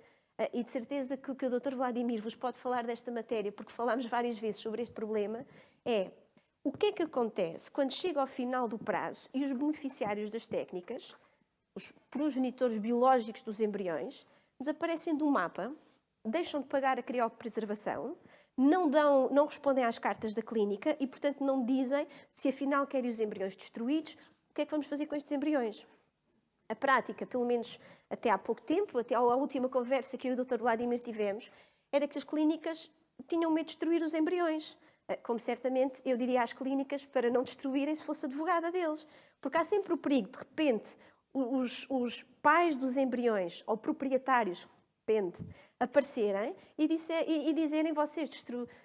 e de certeza que o Dr. Vladimir vos pode falar desta matéria, porque falámos várias vezes sobre este problema, é o que é que acontece quando chega ao final do prazo e os beneficiários das técnicas, os progenitores biológicos dos embriões, desaparecem do mapa, deixam de pagar a criopreservação, não respondem às cartas da clínica e, portanto, não dizem se afinal querem os embriões destruídos, o que é que vamos fazer com estes embriões? A prática, pelo menos até há pouco tempo, até à última conversa que eu e o Dr. Vladimir tivemos, era que as clínicas tinham medo de destruir os embriões. Como certamente eu diria às clínicas para não destruírem se fosse advogada deles. Porque há sempre o perigo, de repente, os pais dos embriões, ou proprietários, depende, aparecerem e dizerem vocês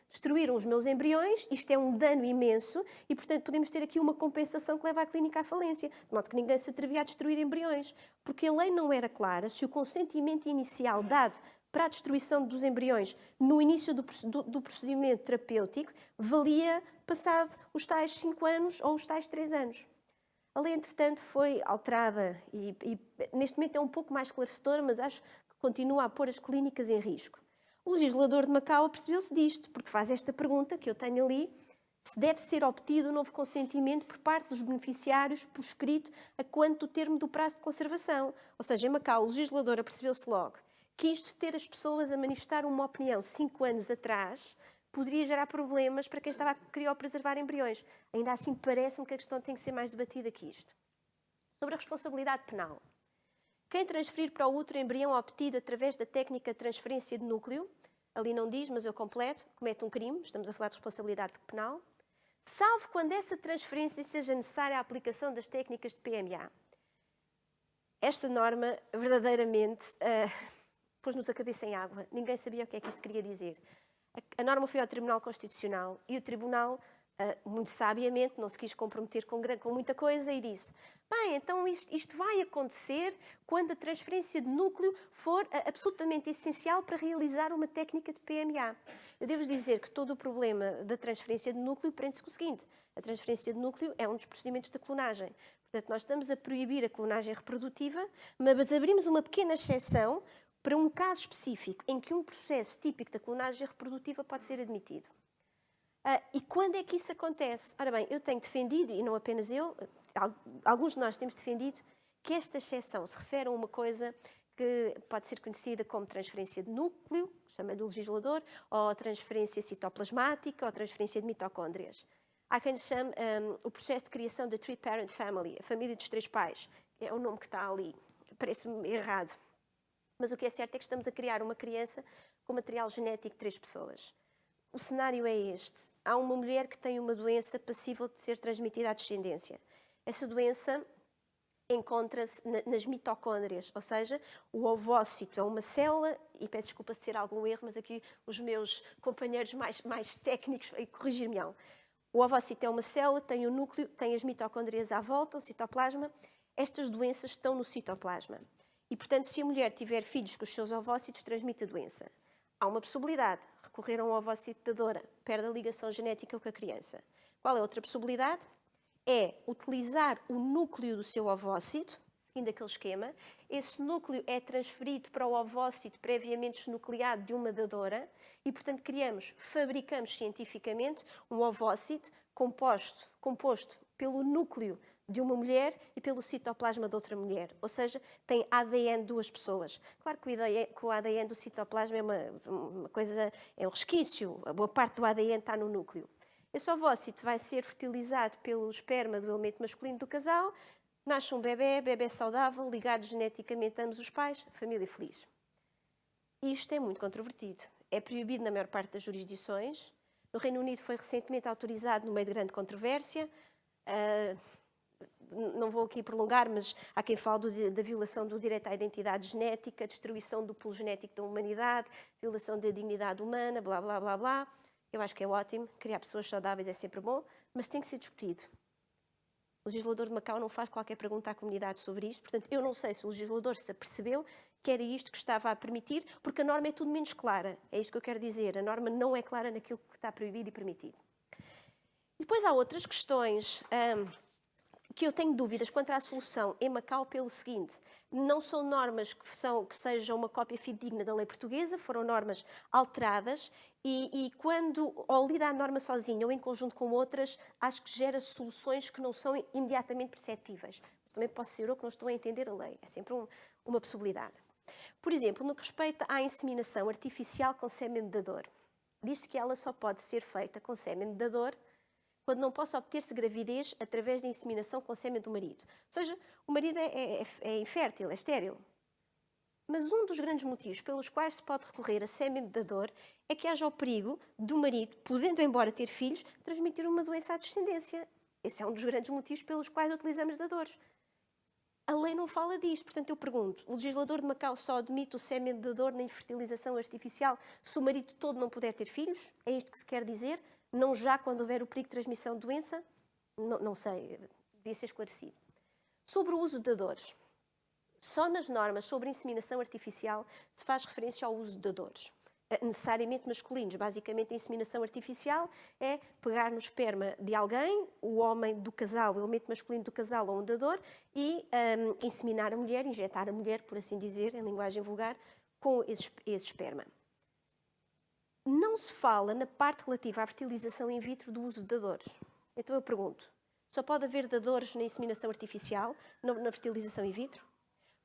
destruíram os meus embriões, isto é um dano imenso e, portanto, podemos ter aqui uma compensação que leva a clínica à falência, de modo que ninguém se atrevia a destruir embriões. Porque a lei não era clara se o consentimento inicial dado para a destruição dos embriões no início do procedimento terapêutico valia passado os tais 5 anos ou os tais 3 anos. A lei, entretanto, foi alterada e neste momento é um pouco mais esclarecedora, mas acho que continua a pôr as clínicas em risco. O legislador de Macau apercebeu-se disto, porque faz esta pergunta que eu tenho ali, se deve ser obtido um novo consentimento por parte dos beneficiários por escrito a quanto do termo do prazo de conservação. Ou seja, em Macau, o legislador apercebeu-se logo que isto de ter as pessoas a manifestar uma opinião 5 anos atrás poderia gerar problemas para quem estava a criopreservar embriões. Ainda assim, parece-me que a questão tem que ser mais debatida que isto. Sobre a responsabilidade penal. Quem transferir para o útero embrião obtido através da técnica de transferência de núcleo, ali não diz, mas eu completo, comete um crime, estamos a falar de responsabilidade penal, salvo quando essa transferência seja necessária à aplicação das técnicas de PMA. Esta norma, verdadeiramente, pôs-nos a cabeça em água. Ninguém sabia o que é que isto queria dizer. A norma foi ao Tribunal Constitucional e o Tribunal, muito sabiamente, não se quis comprometer com muita coisa e disse: bem, então isto vai acontecer quando a transferência de núcleo for absolutamente essencial para realizar uma técnica de PMA. Eu devo dizer que todo o problema da transferência de núcleo prende-se com o seguinte: a transferência de núcleo é um dos procedimentos da clonagem. Portanto, nós estamos a proibir a clonagem reprodutiva, mas abrimos uma pequena exceção para um caso específico em que um processo típico da clonagem reprodutiva pode ser admitido. E quando é que isso acontece? Ora bem, eu tenho defendido, e não apenas eu, alguns de nós temos defendido, que esta exceção se refere a uma coisa que pode ser conhecida como transferência de núcleo, chama-lhe o legislador, ou transferência citoplasmática, ou transferência de mitocôndrias. Há quem lhe chame o processo de criação da three-parent family, a família dos 3 pais. É o nome que está ali. Parece-me errado. Mas o que é certo é que estamos a criar uma criança com material genético de 3 pessoas. O cenário é este. Há uma mulher que tem uma doença passível de ser transmitida à descendência. Essa doença encontra-se nas mitocôndrias, ou seja, o ovócito é uma célula, e peço desculpa se ter algum erro, mas aqui os meus companheiros mais técnicos corrigir-me-ão. O ovócito é uma célula, tem o núcleo, tem as mitocôndrias à volta, o citoplasma. Estas doenças estão no citoplasma. E, portanto, se a mulher tiver filhos com os seus ovócitos, transmite a doença. Há uma possibilidade, recorrer a um ovócito da doadora, perde a ligação genética com a criança. Qual é a outra possibilidade? É utilizar o núcleo do seu ovócito, seguindo aquele esquema. Esse núcleo é transferido para o ovócito previamente desnucleado de uma dadora e, portanto, fabricamos cientificamente um ovócito composto pelo núcleo de uma mulher e pelo citoplasma de outra mulher. Ou seja, tem ADN de duas pessoas. Claro que o ADN do citoplasma é uma coisa, é um resquício. A boa parte do ADN está no núcleo. Esse ovócito vai ser fertilizado pelo esperma do elemento masculino do casal, nasce um bebê saudável, ligado geneticamente a ambos os pais, família feliz. Isto é muito controvertido. É proibido na maior parte das jurisdições. No Reino Unido foi recentemente autorizado no meio de grande controvérsia. Não vou aqui prolongar, mas há quem fale da violação do direito à identidade genética, destruição do pool genético da humanidade, violação da dignidade humana, blá, blá, blá, blá. Eu acho que é ótimo, criar pessoas saudáveis é sempre bom, mas tem que ser discutido. O legislador de Macau não faz qualquer pergunta à comunidade sobre isto, portanto, eu não sei se o legislador se apercebeu que era isto que estava a permitir, porque a norma é tudo menos clara. É isto que eu quero dizer, a norma não é clara naquilo que está proibido e permitido. E depois há outras questões que eu tenho dúvidas quanto à solução em Macau pelo seguinte: não são normas que sejam uma cópia fidedigna da lei portuguesa, foram normas alteradas e quando ou lida a norma sozinha ou em conjunto com outras, acho que gera soluções que não são imediatamente perceptíveis. Mas também posso ser eu que não estou a entender a lei, é sempre uma possibilidade. Por exemplo, no que respeita à inseminação artificial com sêmen de dador, diz-se que ela só pode ser feita com sêmen de dador quando não possa obter-se gravidez através da inseminação com sêmen do marido. Ou seja, o marido é infértil, é estéril. Mas um dos grandes motivos pelos quais se pode recorrer a sêmen de dador é que haja o perigo do marido, podendo embora ter filhos, transmitir uma doença à descendência. Esse é um dos grandes motivos pelos quais utilizamos dadores. A lei não fala disto, portanto eu pergunto, o legislador de Macau só admite o sêmen de dador na infertilização artificial se o marido todo não puder ter filhos? É isto que se quer dizer? Não já quando houver o perigo de transmissão de doença? Não sei, devia ser esclarecido. Sobre o uso de dadores. Só nas normas sobre inseminação artificial se faz referência ao uso de dadores. Necessariamente masculinos. Basicamente, a inseminação artificial é pegar no esperma de alguém, o homem do casal, o elemento masculino do casal ou um dador, e inseminar a mulher, injetar a mulher, por assim dizer, em linguagem vulgar, com esse esperma. Não se fala na parte relativa à fertilização in vitro do uso de dadores. Então eu pergunto, só pode haver dadores na inseminação artificial, na fertilização in vitro?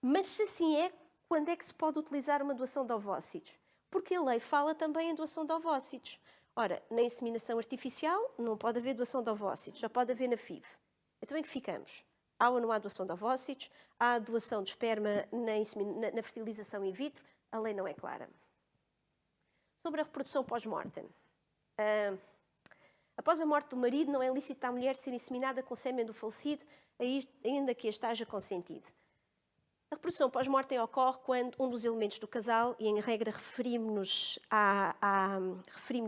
Mas se assim é, quando é que se pode utilizar uma doação de ovócitos? Porque a lei fala também em doação de ovócitos. Ora, na inseminação artificial não pode haver doação de ovócitos, só pode haver na FIV. Então em que ficamos? Há ou não há doação de ovócitos? Há doação de esperma na fertilização in vitro? A lei não é clara. Sobre a reprodução pós-mortem. Após a morte do marido, não é lícito à mulher ser inseminada com sêmen do falecido, ainda que este haja consentido. A reprodução pós-mortem ocorre quando um dos elementos do casal, e em regra referimos-nos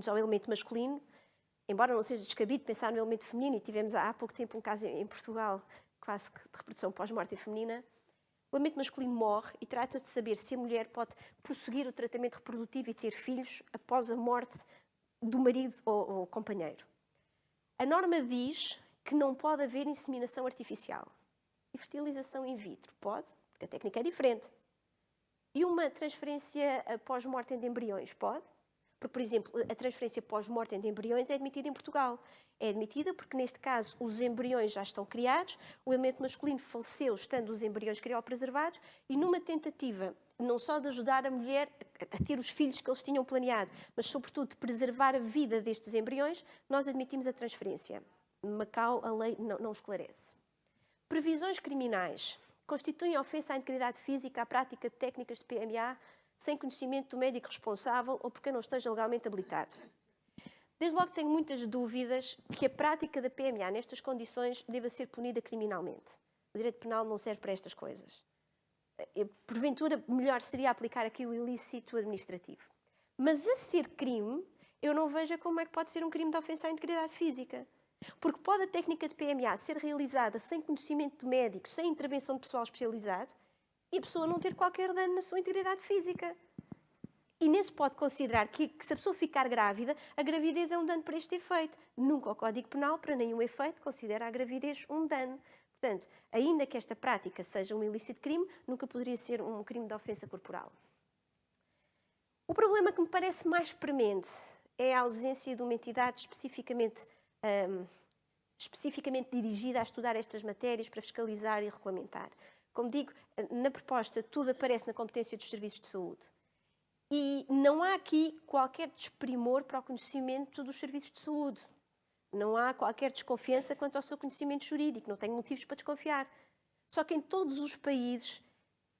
ao elemento masculino, embora não seja descabido pensar no elemento feminino, e tivemos há pouco tempo um caso em Portugal, quase que de reprodução pós-mortem feminina, o elemento masculino morre e trata-se de saber se a mulher pode prosseguir o tratamento reprodutivo e ter filhos após a morte do marido ou companheiro. A norma diz que não pode haver inseminação artificial. E fertilização in vitro pode, porque a técnica é diferente. E uma transferência pós-mortem de embriões pode? Porque, por exemplo, a transferência pós-mortem de embriões é admitida em Portugal. É admitida porque, neste caso, os embriões já estão criados, o elemento masculino faleceu estando os embriões criopreservados e numa tentativa não só de ajudar a mulher a ter os filhos que eles tinham planeado, mas, sobretudo, de preservar a vida destes embriões, nós admitimos a transferência. Macau, a lei não esclarece. Previsões criminais. Constituem ofensa à integridade física a prática de técnicas de PMA sem conhecimento do médico responsável ou porque não esteja legalmente habilitado. Desde logo tenho muitas dúvidas que a prática da PMA nestas condições deva ser punida criminalmente. O direito penal não serve para estas coisas. Porventura, melhor seria aplicar aqui o ilícito administrativo. Mas a ser crime, eu não vejo como é que pode ser um crime de ofensa à integridade física. Porque pode a técnica de PMA ser realizada sem conhecimento do médico, sem intervenção de pessoal especializado, e a pessoa não ter qualquer dano na sua integridade física. E nem se pode considerar que se a pessoa ficar grávida, a gravidez é um dano para este efeito. Nunca o Código Penal, para nenhum efeito, considera a gravidez um dano. Portanto, ainda que esta prática seja um ilícito crime, nunca poderia ser um crime de ofensa corporal. O problema que me parece mais premente é a ausência de uma entidade especificamente dirigida a estudar estas matérias para fiscalizar e regulamentar. Como digo, na proposta tudo aparece na competência dos serviços de saúde. E não há aqui qualquer desprimor para o conhecimento dos serviços de saúde. Não há qualquer desconfiança quanto ao seu conhecimento jurídico. Não tenho motivos para desconfiar. Só que em todos os países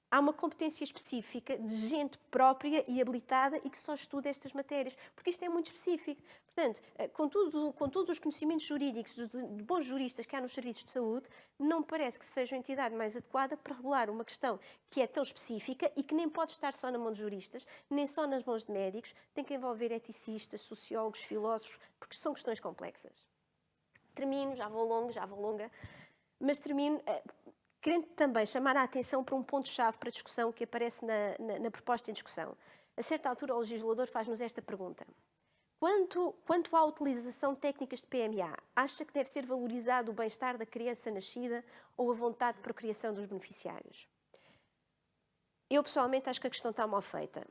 há uma competência específica de gente própria e habilitada e que só estuda estas matérias, porque isto é muito específico. Portanto, com todos os conhecimentos jurídicos de bons juristas que há nos serviços de saúde, não me parece que seja a entidade mais adequada para regular uma questão que é tão específica e que nem pode estar só na mão de juristas, nem só nas mãos de médicos, tem que envolver eticistas, sociólogos, filósofos, porque são questões complexas. Termino, já vou longa, mas termino querendo também chamar a atenção para um ponto-chave para a discussão que aparece na proposta em discussão. A certa altura, o legislador faz-nos esta pergunta. Quanto à utilização de técnicas de PMA, acha que deve ser valorizado o bem-estar da criança nascida ou a vontade de procriação dos beneficiários? Eu, pessoalmente, acho que a questão está mal feita.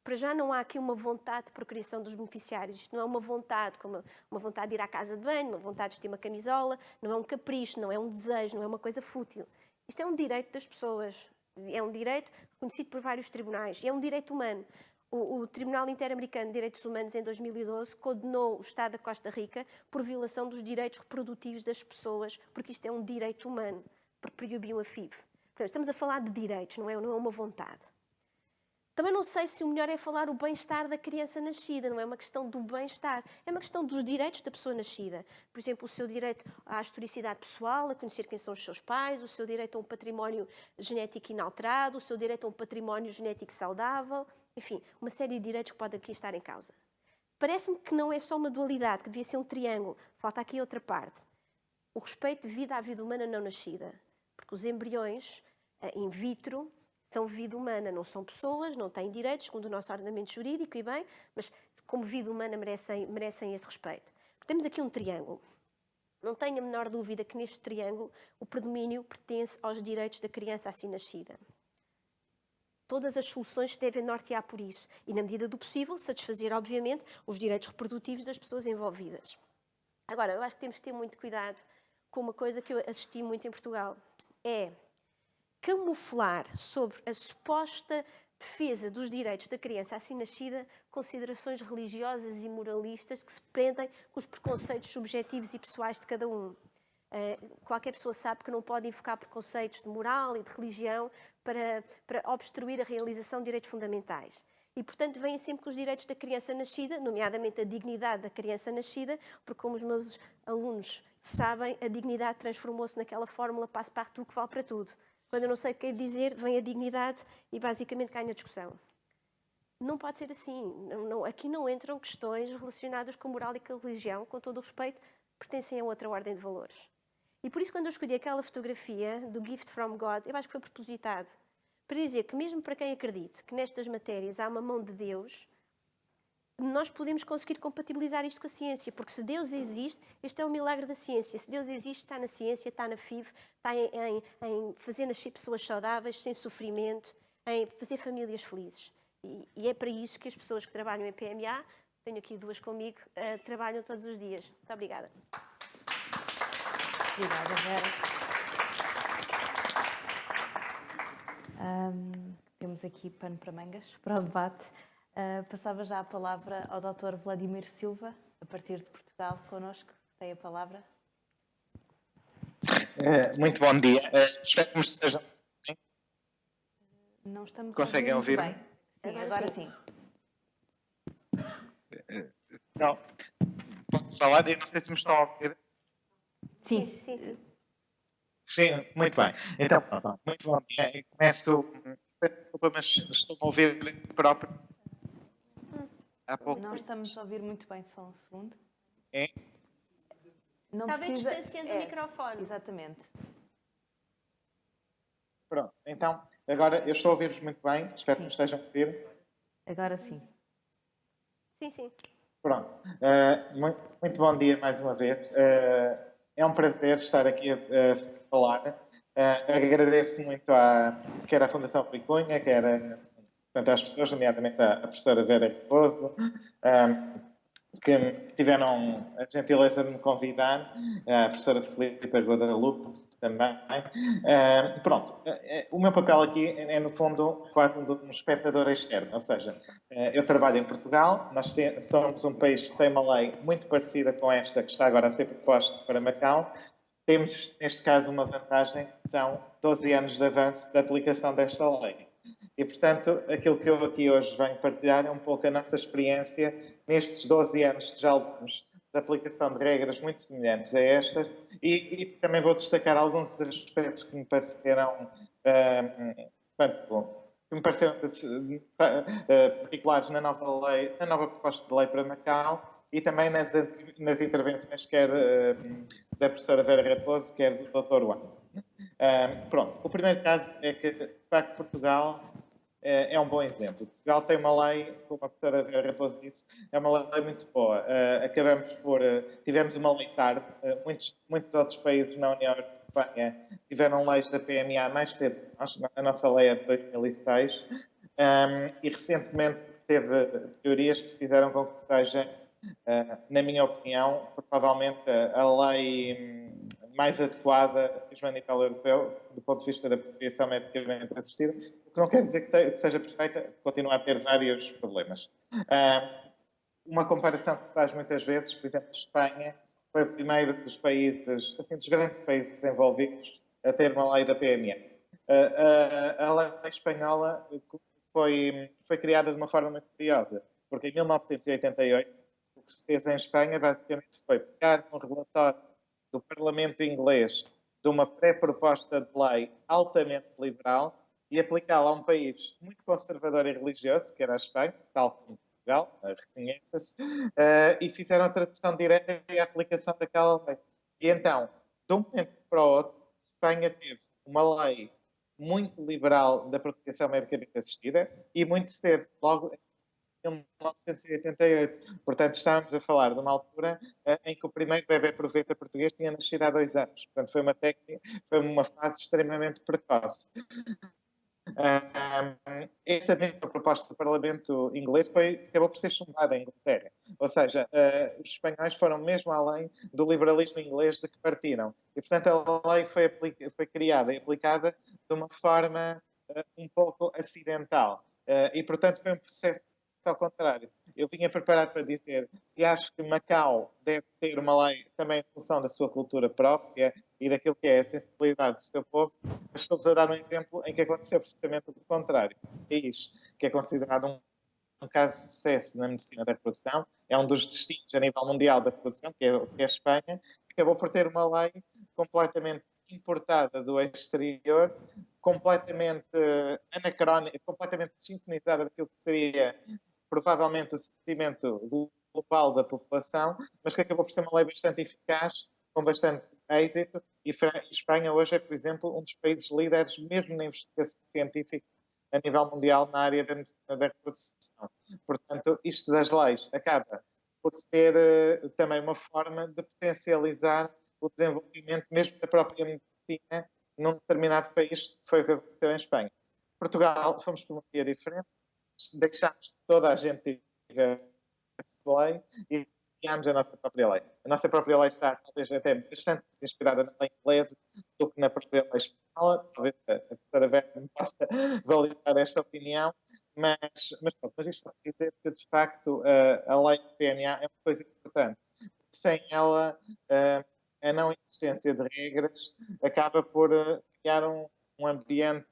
Para já não há aqui uma vontade de procriação dos beneficiários. Isto não é uma vontade, como uma vontade de ir à casa de banho, uma vontade de vestir uma camisola, não é um capricho, não é um desejo, não é uma coisa fútil. Isto é um direito das pessoas. É um direito reconhecido por vários tribunais. E é um direito humano. O Tribunal Interamericano de Direitos Humanos, em 2012, condenou o Estado da Costa Rica por violação dos direitos reprodutivos das pessoas, porque isto é um direito humano, porque proibiu a FIV. Portanto, estamos a falar de direitos, não é uma vontade. Também não sei se o melhor é falar o bem-estar da criança nascida, não é uma questão do bem-estar, é uma questão dos direitos da pessoa nascida. Por exemplo, o seu direito à historicidade pessoal, a conhecer quem são os seus pais, o seu direito a um património genético inalterado, o seu direito a um património genético saudável, enfim, uma série de direitos que podem aqui estar em causa. Parece-me que não é só uma dualidade, que devia ser um triângulo. Falta aqui outra parte. O respeito devido à vida humana não nascida. Porque os embriões in vitro são vida humana, não são pessoas, não têm direitos, segundo o nosso ordenamento jurídico, e bem, mas como vida humana merecem esse respeito. Temos aqui um triângulo. Não tenho a menor dúvida que neste triângulo o predomínio pertence aos direitos da criança assim nascida. Todas as soluções se devem nortear por isso e, na medida do possível, satisfazer, obviamente, os direitos reprodutivos das pessoas envolvidas. Agora, eu acho que temos de ter muito cuidado com uma coisa que eu assisti muito em Portugal. É camuflar sobre a suposta defesa dos direitos da criança assim nascida considerações religiosas e moralistas que se prendem com os preconceitos subjetivos e pessoais de cada um. Qualquer pessoa sabe que não pode invocar preconceitos de moral e de religião para obstruir a realização de direitos fundamentais. E, portanto, vêm sempre com os direitos da criança nascida, nomeadamente a dignidade da criança nascida, porque, como os meus alunos sabem, a dignidade transformou-se naquela fórmula passe-partout que vale para tudo. Quando eu não sei o que é dizer, vem a dignidade e, basicamente, cai na discussão. Não pode ser assim. Aqui não entram questões relacionadas com moral e com a religião, com todo o respeito, pertencem a outra ordem de valores. E por isso, quando eu escolhi aquela fotografia do Gift from God, eu acho que foi propositado para dizer que, mesmo para quem acredite que nestas matérias há uma mão de Deus, nós podemos conseguir compatibilizar isto com a ciência, porque se Deus existe, este é o milagre da ciência. Se Deus existe, está na ciência, está na FIV, está em fazer nascer pessoas saudáveis, sem sofrimento, em fazer famílias felizes. E é para isso que as pessoas que trabalham em PMA, tenho aqui duas comigo, trabalham todos os dias. Muito obrigada. Obrigada, Vera. Temos aqui pano para mangas para o debate. Passava já a palavra ao Dr. Vladimir Silva, a partir de Portugal, connosco. Tem a palavra. Muito bom dia. Espero que me estejam bem. Não estamos Conseguem a ouvir muito ouvir-me? bem. Sim, agora sim. Não. Posso falar? Eu não sei se me estão a ouvir. Sim. Sim, muito bem. Então, muito bom dia. Eu começo... Desculpa, mas estou a ouvir próprio. Há pouco. Não estamos a ouvir muito bem, só um segundo. É? Não Talvez precisa... distanciando o microfone. Exatamente. Pronto. Então, agora eu estou a ouvir-vos muito bem. Espero que me Sim. estejam a ouvir. Agora sim. Sim, sim. Pronto. Muito bom dia mais uma vez. É um prazer estar aqui a falar. Agradeço muito quer à Fundação Rui Cunha, quer portanto, às pessoas, nomeadamente à professora Vera Raposo, que tiveram a gentileza de me convidar, a professora Filipe Guadalupe também. Pronto, o meu papel aqui é, no fundo, quase um espectador externo, ou seja, eu trabalho em Portugal, nós somos um país que tem uma lei muito parecida com esta que está agora a ser proposta para Macau. Temos, neste caso, uma vantagem, que são 12 anos de avanço da aplicação desta lei. E, portanto, aquilo que eu aqui hoje venho partilhar é um pouco a nossa experiência nestes 12 anos que já levamos de aplicação de regras muito semelhantes a estas e também vou destacar alguns aspectos que me pareceram, que me pareceram particulares na nova lei, na nova proposta de lei para Macau e também nas intervenções quer da professora Vera Raposo, quer do Dr. Juan. Pronto, o primeiro caso é que, de facto, Portugal é um bom exemplo. Portugal tem uma lei, como a professora Vera Raposo disse, é uma lei muito boa. Tivemos uma lei tarde, muitos outros países na União Europeia tiveram leis da PMA mais cedo. A nossa lei é de 2006 e recentemente teve teorias que fizeram com que seja, na minha opinião, provavelmente a lei mais adequada mesmo a nível europeu, do ponto de vista da proteção medicamente assistida, o que não quer dizer que seja perfeita, continua a ter vários problemas. Uma comparação que se faz muitas vezes, por exemplo, Espanha foi o primeiro dos países, assim, dos grandes países desenvolvidos a ter uma lei da PMA. A lei espanhola foi criada de uma forma muito curiosa, porque em 1988 o que se fez em Espanha basicamente foi pegar um relatório do Parlamento inglês de uma pré-proposta de lei altamente liberal e aplicá-la a um país muito conservador e religioso, que era a Espanha, tal como Portugal, reconheça-se, e fizeram a tradução direta e a aplicação daquela lei. E então, de um momento para o outro, Espanha teve uma lei muito liberal da proteção medicamente assistida e muito cedo, logo em 1988. Portanto, estávamos a falar de uma altura em que o primeiro bebê proveta português tinha nascido há 2 anos. Portanto, foi uma fase extremamente precoce. Essa mesma proposta do Parlamento inglês acabou por ser chumbada em Inglaterra. Ou seja, os espanhóis foram mesmo além do liberalismo inglês de que partiram. E, portanto, a lei foi criada e aplicada de uma forma um pouco acidental. E, portanto, foi um processo ao contrário. Eu vinha preparado para dizer que acho que Macau deve ter uma lei também em função da sua cultura própria e daquilo que é a sensibilidade do seu povo, mas estou-vos a dar um exemplo em que aconteceu precisamente o contrário. O país que é considerado um caso de sucesso na medicina da reprodução, é um dos destinos a nível mundial da reprodução, que é a Espanha, acabou por ter uma lei completamente importada do exterior, completamente anacrónica, completamente sincronizada daquilo que seria provavelmente o sentimento global da população, mas que acabou por ser uma lei bastante eficaz, com bastante êxito, e Espanha hoje é, por exemplo, um dos países líderes mesmo na investigação científica a nível mundial na área da medicina da reprodução. Portanto, isto das leis acaba por ser também uma forma de potencializar o desenvolvimento mesmo da própria medicina num determinado país, que foi o que aconteceu em Espanha. Portugal, fomos por uma via diferente, deixámos que toda a gente tivesse lei e criámos a nossa própria lei. A nossa própria lei está, talvez, até bastante mais inspirada na lei inglesa do que na própria lei espanhola. Talvez a professora Vera me possa validar esta opinião, mas isto para dizer que, de facto, a lei do PNA é uma coisa importante. Sem ela, a não existência de regras acaba por criar um ambiente,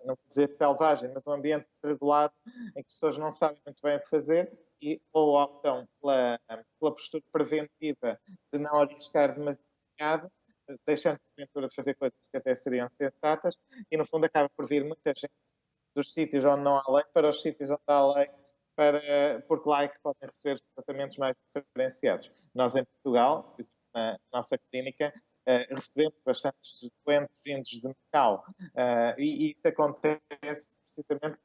não vou dizer selvagem, mas um ambiente regulado em que as pessoas não sabem muito bem o que fazer e ou optam pela postura preventiva de não arriscar demasiado, deixando porventura de fazer coisas que até seriam sensatas e, no fundo, acaba por vir muita gente dos sítios onde não há lei para os sítios onde há lei, porque lá é que podem receber os tratamentos mais diferenciados. Nós, em Portugal, por exemplo, na nossa clínica, recebemos bastantes doentes vindos de Macau e isso acontece precisamente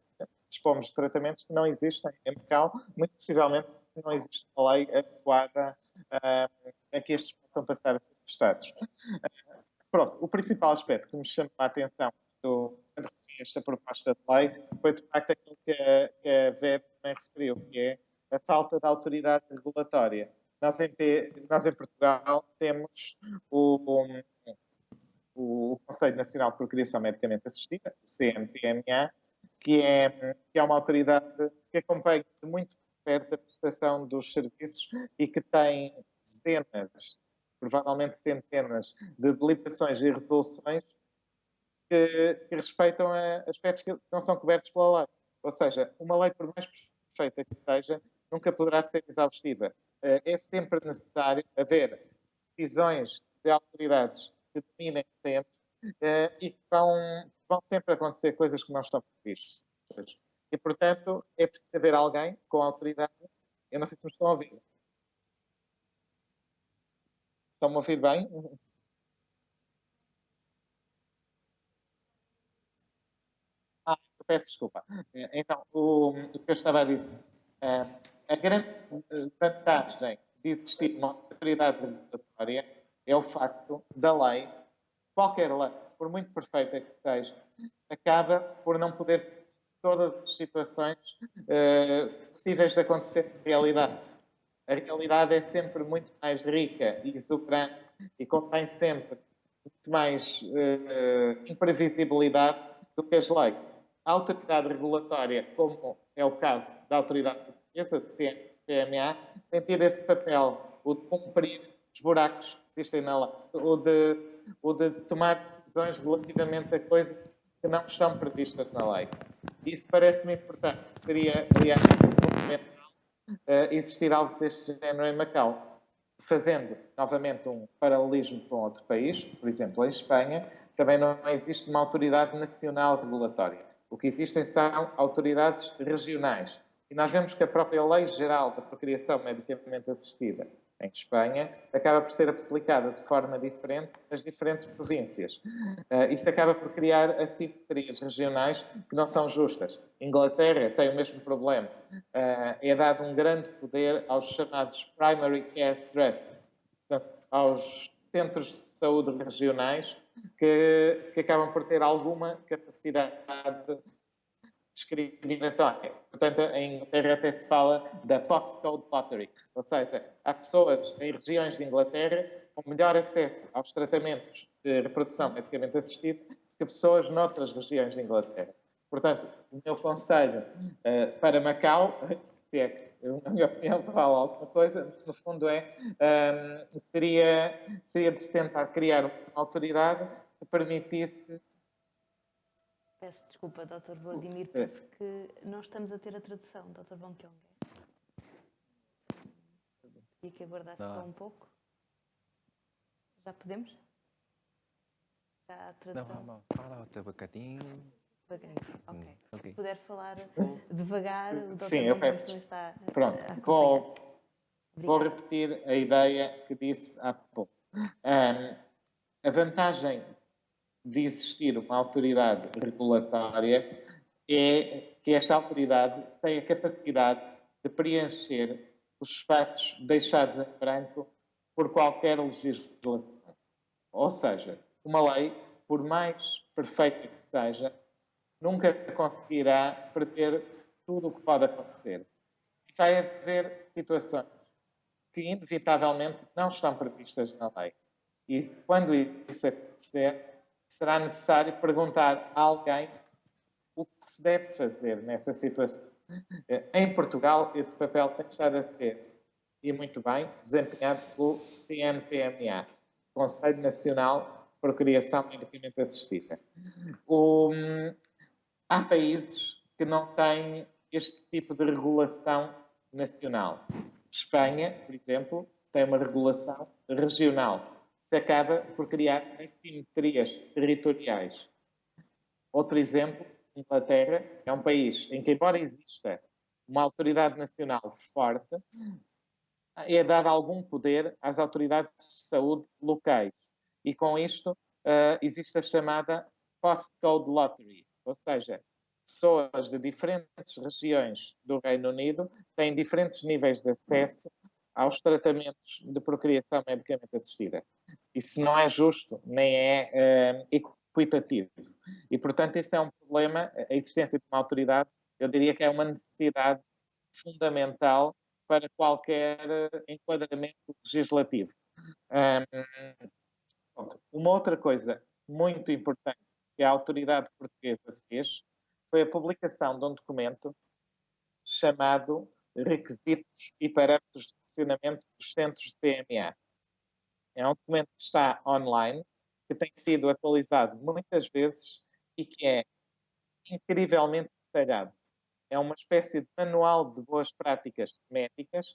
dispomos de tratamentos que não existem em Macau, muito possivelmente não existe uma lei adequada a que estes possam passar a ser testados. Pronto, o principal aspecto que me chamou a atenção quando recebi esta proposta de lei foi, de facto, aquilo que a VEB também referiu, que é a falta de autoridade regulatória. Nós em Portugal temos o Conselho Nacional de Procriação Medicamente Assistida, o CNPMA, que é uma autoridade que acompanha muito perto a prestação dos serviços e que tem dezenas, provavelmente centenas, de deliberações e resoluções que respeitam aspectos que não são cobertos pela lei. Ou seja, uma lei, por mais perfeita que seja, nunca poderá ser exaustiva. É sempre necessário haver decisões de autoridades que dominem o tempo e que vão sempre acontecer coisas que não estão previstas. E, portanto, é preciso haver alguém com autoridade. Eu não sei se me estão a ouvir. Estão-me a ouvir bem? Peço desculpa. Então, o que eu estava a dizer, a grande vantagem de existir uma autoridade regulatória é o facto da lei, qualquer lei, por muito perfeita que seja, acaba por não poder todas as situações possíveis de acontecer na realidade. A realidade é sempre muito mais rica e exuberante e contém sempre muito mais imprevisibilidade do que as leis. A autoridade regulatória, como é o caso da autoridade portuguesa, do CNPMA, tem tido esse papel, o de cumprir os buracos que existem na lei, o de tomar decisões relativamente a coisas que não estão previstas na lei. Isso parece-me importante. Seria, aliás, fundamental existir algo deste género em Macau. Fazendo, novamente, um paralelismo com outro país, por exemplo, em Espanha, também não existe uma autoridade nacional regulatória. O que existem são autoridades regionais. E nós vemos que a própria Lei Geral da Procriação Medicamente Assistida em Espanha acaba por ser aplicada de forma diferente nas diferentes províncias. Isso acaba por criar assimetrias regionais que não são justas. Inglaterra tem o mesmo problema. É dado um grande poder aos chamados Primary Care Trusts, aos centros de saúde regionais, que acabam por ter alguma capacidade discriminatória. Portanto, em Inglaterra até se fala da postcode lottery, ou seja, há pessoas em regiões de Inglaterra com melhor acesso aos tratamentos de reprodução medicamente assistida que pessoas noutras regiões de Inglaterra. Portanto, o meu conselho para Macau, se é que a minha opinião vale alguma coisa, no fundo seria de se tentar criar uma autoridade que permitisse... Peço desculpa, Dr. Vladimir, penso que não estamos a ter a tradução, Dr. Von Kyong. E que aguardasse só um pouco. Já podemos? Já a tradução? Não, fala devagarinho. Devagarinho, ok. Ok. Se puder falar devagar, o Dr. Sim, eu Von peço. Kyong está Pronto, a vou repetir a ideia que disse há pouco. A vantagem de existir uma autoridade regulatória é que esta autoridade tem a capacidade de preencher os espaços deixados em branco por qualquer legislação. Ou seja, uma lei, por mais perfeita que seja, nunca conseguirá prever tudo o que pode acontecer. Vai haver situações que, inevitavelmente, não estão previstas na lei. E, quando isso acontecer, será necessário perguntar a alguém o que se deve fazer nessa situação. Em Portugal, esse papel tem estado a ser, e muito bem, desempenhado pelo CNPMA, Conselho Nacional de Procriação Medicamente Assistida. Há países que não têm este tipo de regulação nacional. Espanha, por exemplo, tem uma regulação regional que acaba por criar assimetrias territoriais. Outro exemplo, Inglaterra, é um país em que, embora exista uma autoridade nacional forte, é dado algum poder às autoridades de saúde locais. E com isto existe a chamada postcode lottery, ou seja, pessoas de diferentes regiões do Reino Unido têm diferentes níveis de acesso aos tratamentos de procriação medicamente assistida. Isso não é justo, nem é equitativo. E, portanto, isso é um problema, a existência de uma autoridade, eu diria que é uma necessidade fundamental para qualquer enquadramento legislativo. Uma outra coisa muito importante que a autoridade portuguesa fez foi a publicação de um documento chamado Requisitos e Parâmetros de Funcionamento dos Centros de PMA. É um documento que está online, que tem sido atualizado muitas vezes e que é incrivelmente detalhado. É uma espécie de manual de boas práticas médicas,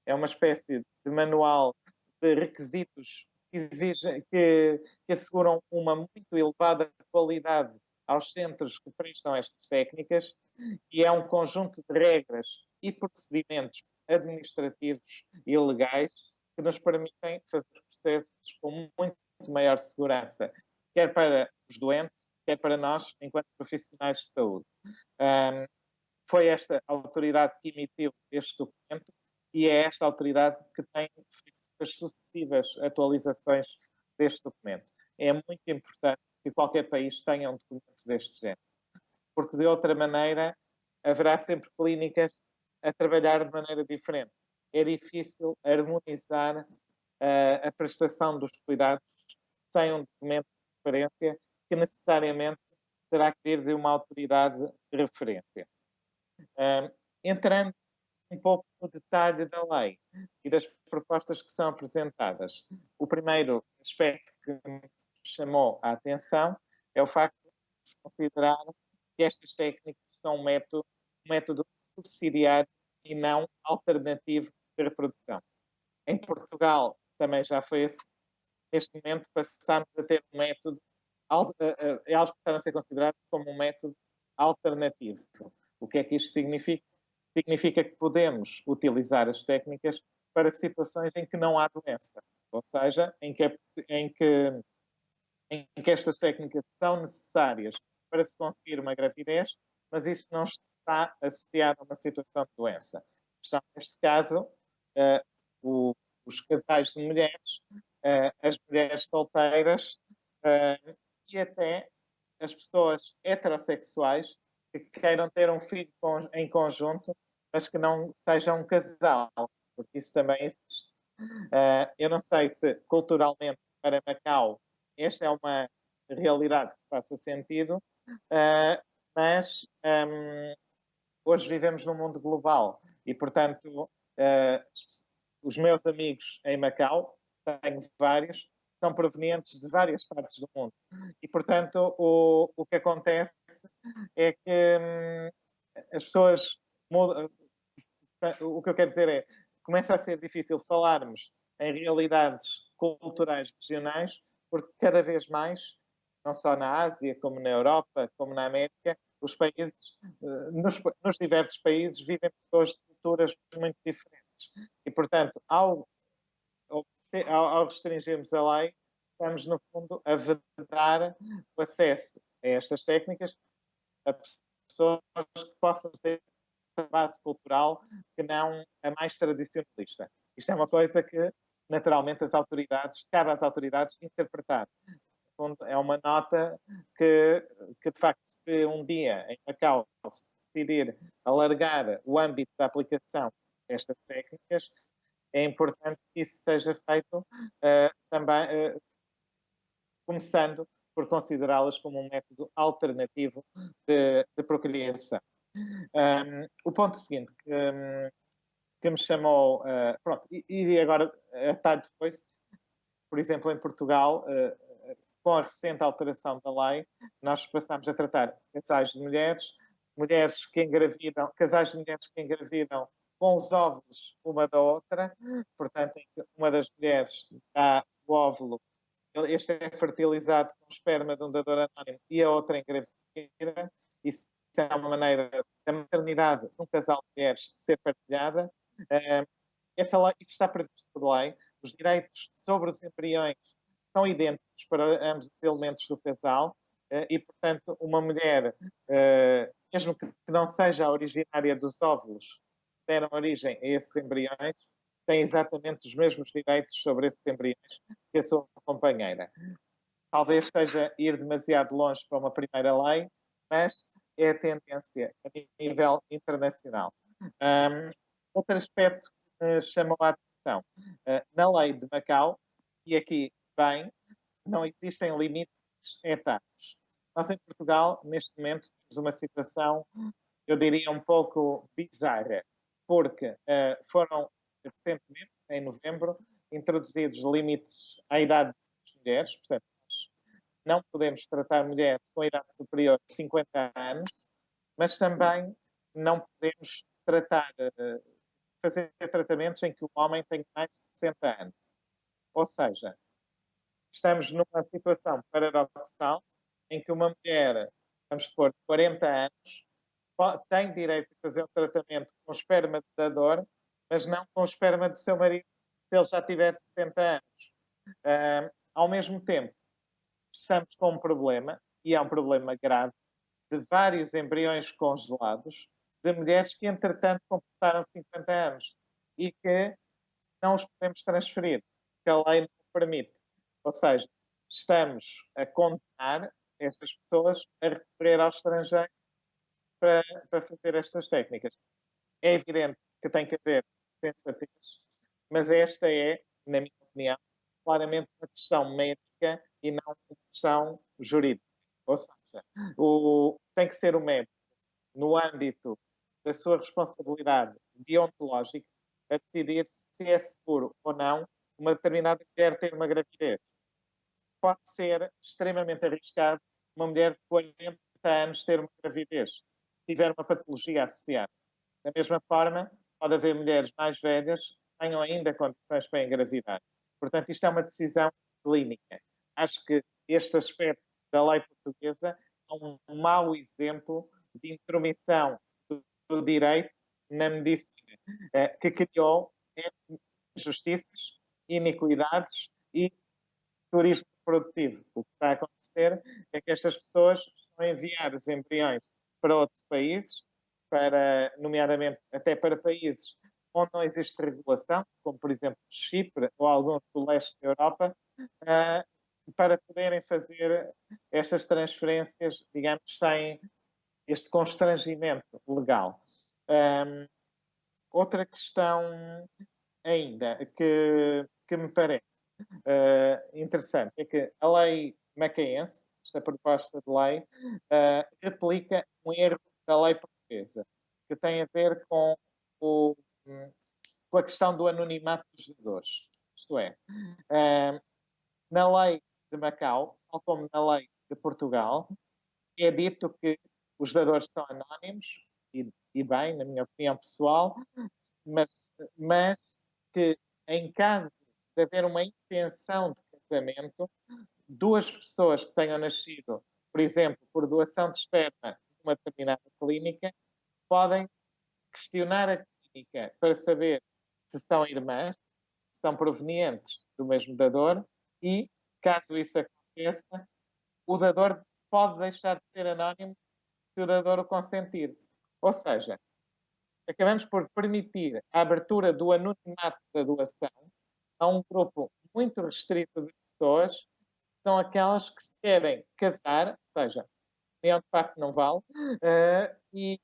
é uma espécie de manual de requisitos que asseguram uma muito elevada qualidade aos centros que prestam estas técnicas e é um conjunto de regras e procedimentos administrativos e legais que nos permitem fazer processos com muito maior segurança, quer para os doentes, quer para nós, enquanto profissionais de saúde. Foi esta autoridade que emitiu este documento e é esta autoridade que tem feito as sucessivas atualizações deste documento. É muito importante que qualquer país tenha um documento deste género, porque de outra maneira haverá sempre clínicas a trabalhar de maneira diferente. É difícil harmonizar a prestação dos cuidados sem um documento de referência que necessariamente terá que vir de uma autoridade de referência. Entrando um pouco no detalhe da lei e das propostas que são apresentadas, o primeiro aspecto que me chamou a atenção é o facto de se considerar que estas técnicas são um método subsidiário e não alternativo de reprodução. Em Portugal também já foi assim. Neste momento passamos a ter um método, elas passaram a ser consideradas como um método alternativo. O que é que isto significa? Significa que podemos utilizar as técnicas para situações em que não há doença, ou seja, em que estas técnicas são necessárias para se conseguir uma gravidez, mas isso não está associado a uma situação de doença. Está, neste caso, os casais de mulheres, as mulheres solteiras e até as pessoas heterossexuais que queiram ter um filho em conjunto, mas que não sejam um casal, porque isso também existe. Eu não sei se culturalmente para Macau esta é uma realidade que faça sentido, mas hoje vivemos num mundo global e, portanto, os meus amigos em Macau, tenho vários, são provenientes de várias partes do mundo. E, portanto, o que acontece é que as pessoas mudam. O que eu quero dizer é, começa a ser difícil falarmos em realidades culturais regionais, porque cada vez mais, não só na Ásia, como na Europa, como na América, os países, nos diversos países, vivem pessoas de culturas muito diferentes. E, portanto, ao restringirmos a lei, estamos, no fundo, a vedar o acesso a estas técnicas a pessoas que possam ter uma base cultural que não a mais tradicionalista. Isto é uma coisa que, naturalmente, cabe às autoridades interpretar. No fundo, é uma nota que, de facto, se um dia em Macau se decidir alargar o âmbito da aplicação destas técnicas, é importante que isso seja feito também, começando por considerá-las como um método alternativo de procriação. O ponto seguinte que me chamou, pronto, e agora a tarde foi-se, por exemplo, em Portugal, com a recente alteração da lei, nós passamos a tratar casais de mulheres que engravidam, casais de mulheres que engravidam com os óvulos uma da outra, portanto, em que uma das mulheres dá o óvulo, este é fertilizado com o esperma de um dador anónimo e a outra engravida. Isso é uma maneira da maternidade de um casal de mulheres ser partilhada. Isso está previsto por lei. Os direitos sobre os embriões são idênticos para ambos os elementos do casal e, portanto, uma mulher mesmo que não seja originária dos óvulos que deram origem a esses embriões, tem exatamente os mesmos direitos sobre esses embriões que a sua companheira. Talvez esteja ir demasiado longe para uma primeira lei, mas é a tendência a nível internacional. Outro aspecto que me chamou a atenção, na lei de Macau, e aqui bem, não existem limites etários. Nós em Portugal, neste momento, temos uma situação, eu diria, um pouco bizarra, porque foram recentemente, em novembro, introduzidos limites à idade das mulheres, portanto, nós não podemos tratar mulheres com idade superior a 50 anos, mas também não podemos fazer tratamentos em que o homem tem mais de 60 anos. Ou seja, estamos numa situação paradoxal em que uma mulher, vamos supor, de 40 anos, tem direito a fazer um tratamento com esperma de dador, mas não com o esperma do seu marido, se ele já tiver 60 anos. Ao mesmo tempo, estamos com um problema, e é um problema grave, de vários embriões congelados de mulheres que, entretanto, completaram 50 anos e que não os podemos transferir, que a lei não permite. Ou seja, estamos a condenar estas pessoas a recorrer ao estrangeiro para fazer estas técnicas. É evidente que tem que haver sensatez, mas esta é, na minha opinião, claramente uma questão médica e não uma questão jurídica. Ou seja, tem que ser o médico, no âmbito da sua responsabilidade deontológica, a decidir se é seguro ou não uma determinada mulher ter uma gravidez. Pode ser extremamente arriscado uma mulher de 40 anos ter uma gravidez, se tiver uma patologia associada. Da mesma forma, pode haver mulheres mais velhas que tenham ainda condições para engravidar. Portanto, isto é uma decisão clínica. Acho que este aspecto da lei portuguesa é um mau exemplo de intromissão do direito na medicina, que criou injustiças, iniquidades e turismo produtivo. O que está a acontecer é que estas pessoas estão a enviar os embriões para outros países, nomeadamente até para países onde não existe regulação, como por exemplo Chipre ou alguns do leste da Europa, para poderem fazer estas transferências, digamos, sem este constrangimento legal. Outra questão ainda que me parece interessante é que a lei macaense, esta proposta de lei, replica um erro da lei portuguesa, que tem a ver com a questão do anonimato dos jogadores. Isto é, na lei de Macau, tal como na lei de Portugal, é dito que os dadores são anónimos, e bem, na minha opinião pessoal, mas que em caso de haver uma intenção de casamento, duas pessoas que tenham nascido, por exemplo, por doação de esperma de uma determinada clínica, podem questionar a clínica para saber se são irmãs, se são provenientes do mesmo dador e, caso isso aconteça, o dador pode deixar de ser anónimo se o dador o consentir. Ou seja, acabamos por permitir a abertura do anonimato da doação a um grupo muito restrito de pessoas, que são aquelas que se querem casar, ou seja, união de facto não vale, e,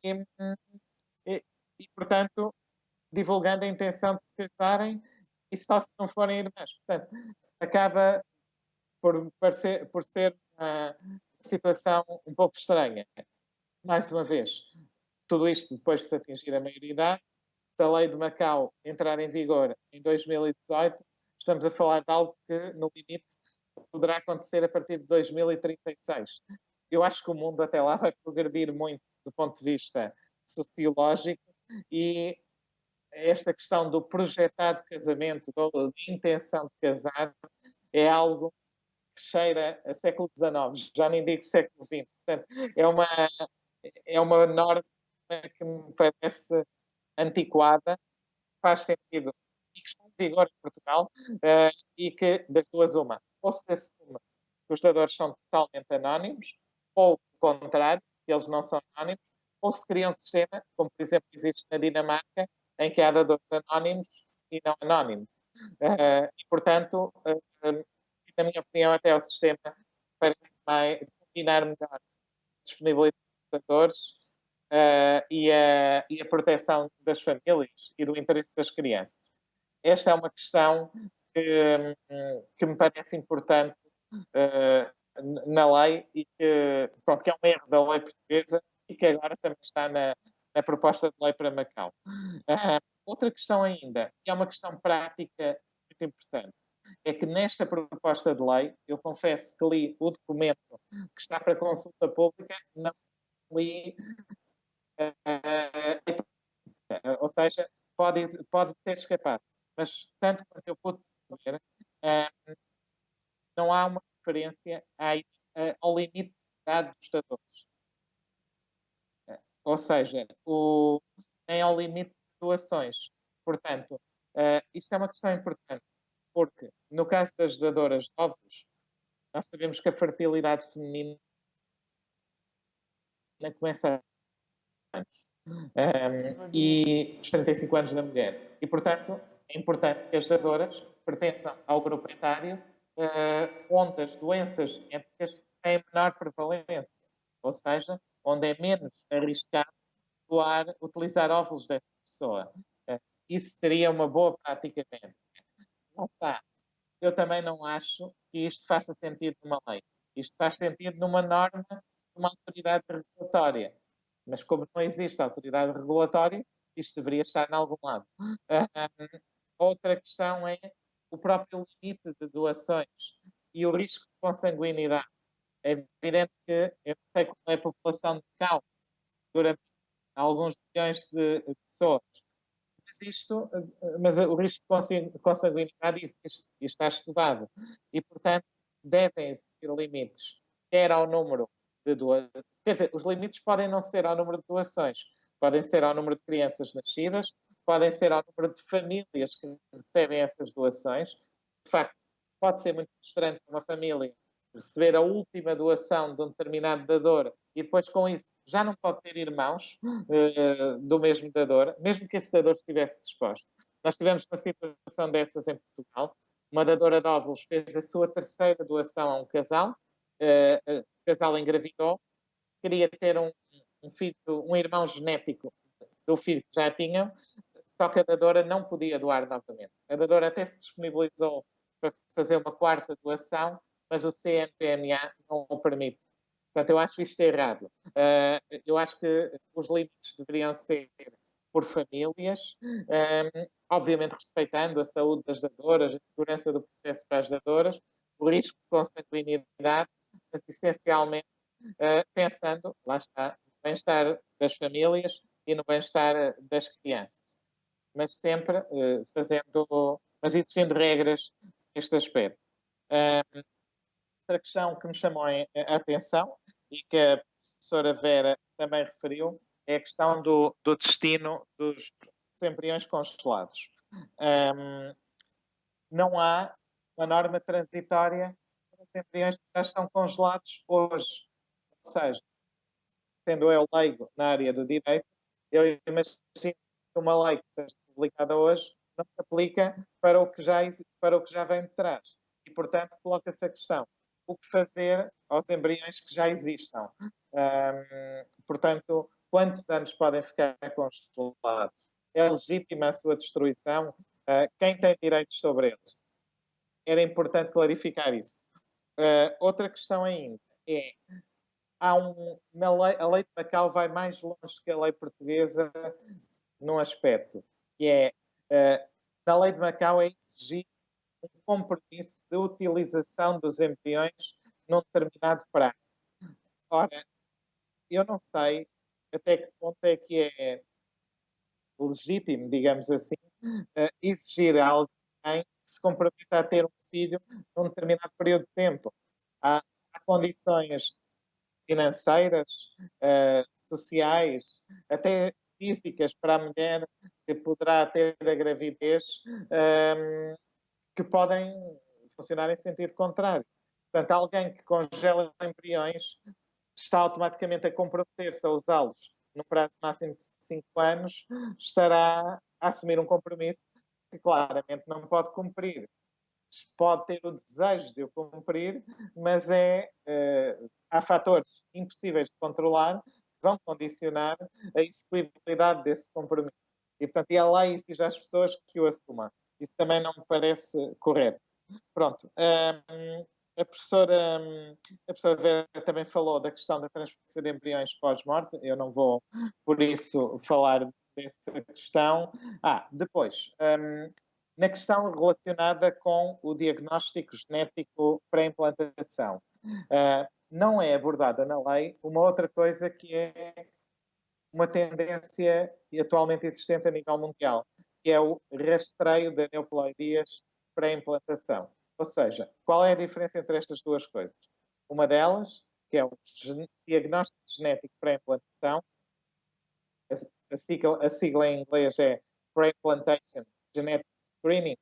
portanto, divulgando a intenção de se casarem e só se não forem irmãs. Portanto, acaba por ser uma situação um pouco estranha. Mais uma vez, tudo isto depois de se atingir a maioridade. Se a lei de Macau entrar em vigor em 2018, estamos a falar de algo que, no limite, poderá acontecer a partir de 2036. Eu acho que o mundo até lá vai progredir muito do ponto de vista sociológico e esta questão do projetado casamento, da intenção de casar, é algo que cheira a século XIX, já nem digo século XX. Portanto, é uma norma que me parece antiquada, faz sentido e que está em vigor em Portugal, e que, das duas uma, ou se assume que os dadores são totalmente anónimos, ou o contrário, que eles não são anónimos, ou se cria um sistema, como por exemplo existe na Dinamarca, em que há dadores anónimos e não anónimos. E, portanto, na minha opinião, até o sistema parece mais combinar melhor a disponibilidade de dadores e a proteção das famílias e do interesse das crianças. Esta é uma questão que me parece importante na lei e que, pronto, que é um erro da lei portuguesa e que agora também está na proposta de lei para Macau. Outra questão ainda, que é uma questão prática muito importante, é que nesta proposta de lei, eu confesso que li o documento que está para consulta pública, não li, ou seja, pode ter escapado, mas tanto quanto eu pude perceber, não há uma referência ao limite de idade dos dadores. Ou seja, nem ao limite de doações. Portanto, isto é uma questão importante, porque no caso das dadoras de óvulos, nós sabemos que a fertilidade feminina começa e os 35 anos da mulher. E, portanto, é importante que as dadoras pertençam ao grupo etário onde as doenças genéticas têm menor prevalência, ou seja, onde é menos arriscado utilizar óvulos dessa pessoa. Isso seria uma boa prática médica. Não está. Eu também não acho que isto faça sentido numa lei. Isto faz sentido numa norma de uma autoridade regulatória. Mas como não existe autoridade regulatória, isto deveria estar em algum lado. Outra questão é o próprio limite de doações e o risco de consanguinidade. É evidente que eu não sei qual é a população de Macau, seguramente alguns milhões de pessoas, mas o risco de consanguinidade existe e está estudado. E, portanto, devem existir limites, quer ao número de doações. Quer dizer, os limites podem não ser ao número de doações, podem ser ao número de crianças nascidas, podem ser ao número de famílias que recebem essas doações. De facto, pode ser muito frustrante para uma família receber a última doação de um determinado dador e depois com isso já não pode ter irmãos do mesmo dador, mesmo que esse dador estivesse disposto. Nós tivemos uma situação dessas em Portugal. Uma dadora de óvulos fez a sua terceira doação a um casal. O casal engravidou, queria ter um filho, um irmão genético do filho que já tinham, só que a dadora não podia doar novamente. A dadora até se disponibilizou para fazer uma quarta doação, mas o CNPMA não o permite. Portanto, eu acho isto errado. Eu acho que os limites deveriam ser por famílias, obviamente respeitando a saúde das dadoras, a segurança do processo para as dadoras, o risco de consanguinidade, mas essencialmente pensando, lá está, no bem-estar das famílias e no bem-estar das crianças. Mas sempre mas existindo regras neste aspecto. Outra questão que me chamou a atenção e que a professora Vera também referiu é a questão do destino dos embriões congelados. Não há uma norma transitória para os embriões que já estão congelados hoje. Ou seja, sendo eu leigo na área do direito, eu imagino que uma lei que seja publicada hoje não se aplica para o que já vem de trás. E, portanto, coloca-se a questão: o que fazer aos embriões que já existam? Portanto, quantos anos podem ficar congelados? É legítima a sua destruição? Quem tem direitos sobre eles? Era importante clarificar isso. Outra questão ainda é: a lei de Macau vai mais longe que a lei portuguesa num aspecto, que é, na lei de Macau é exigido um compromisso de utilização dos embriões num determinado prazo. Ora, eu não sei até que ponto é que é legítimo, digamos assim, exigir a alguém que se comprometa a ter um filho num determinado período de tempo. Há condições financeiras, sociais, até físicas para a mulher que poderá ter a gravidez, que podem funcionar em sentido contrário. Portanto, alguém que congela embriões está automaticamente a comprometer-se a usá-los num prazo máximo de 5 anos, estará a assumir um compromisso que claramente não pode cumprir. Pode ter o desejo de o cumprir, mas há fatores impossíveis de controlar que vão condicionar a execuibilidade desse compromisso. E, portanto, a lei exige às pessoas que o assumam. Isso também não me parece correto. Pronto. A professora Vera também falou da questão da transferência de embriões pós-morte. Eu não vou, por isso, falar dessa questão. Depois, na questão relacionada com o diagnóstico genético pré-implantação, não é abordada na lei uma outra coisa que é uma tendência atualmente existente a nível mundial, que é o rastreio de aneuploidias pré-implantação. Ou seja, qual é a diferença entre estas duas coisas? Uma delas, que é o diagnóstico genético pré-implantação, a sigla em inglês é Pre-Implantation Genetic Screening,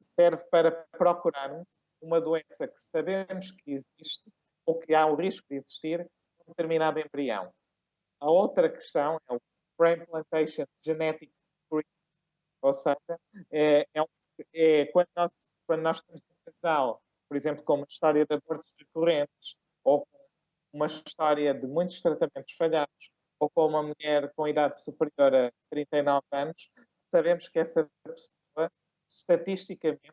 serve para procurarmos uma doença que sabemos que existe ou que há o risco de existir em um determinado embrião. A outra questão é o Pre-Implantation Genetic Screening, ou seja, quando nós temos um casal, por exemplo, com uma história de abortos recorrentes, ou com uma história de muitos tratamentos falhados, ou com uma mulher com idade superior a 39 anos, sabemos que essa pessoa, estatisticamente,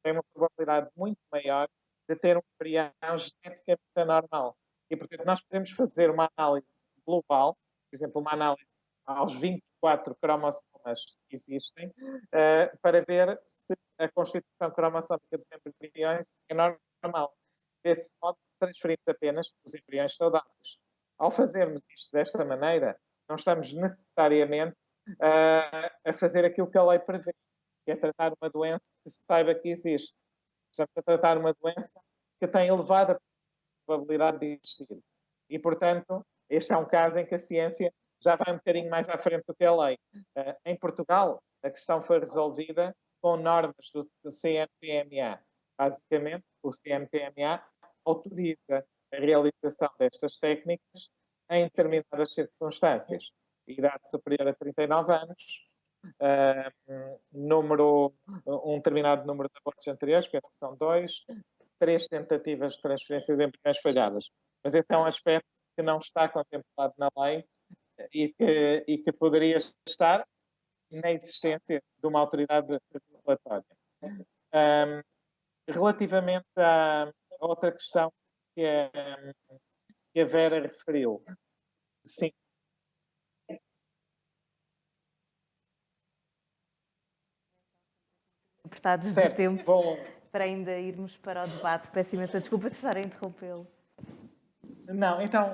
tem uma probabilidade muito maior de ter um embrião geneticamente anormal. E, portanto, nós podemos fazer uma análise global, por exemplo, uma análise aos 24 cromossomas que existem, para ver se a constituição cromossómica dos embriões é normal. Desse modo, transferimos apenas os embriões saudáveis. Ao fazermos isto desta maneira, não estamos necessariamente a fazer aquilo que a lei prevê, que é tratar uma doença que se saiba que existe. Estamos a tratar uma doença que tem elevada probabilidade de existir. E, portanto, este é um caso em que a ciência já vai um bocadinho mais à frente do que a lei. Em Portugal, a questão foi resolvida com normas do CMPMA. Basicamente, o CMPMA autoriza a realização destas técnicas em determinadas circunstâncias. Idade superior a 39 anos, um determinado número de abortos anteriores, penso que são 2, 3 tentativas de transferência de embriões falhadas. Mas esse é um aspecto que não está contemplado na lei e que poderia estar na existência de uma autoridade regulatória. Relativamente à outra questão que a Vera referiu, sim. Apertados Certo, de tempo bom. para ainda irmos para o debate. Peço imensa desculpa de estar a interrompê-lo. Não, então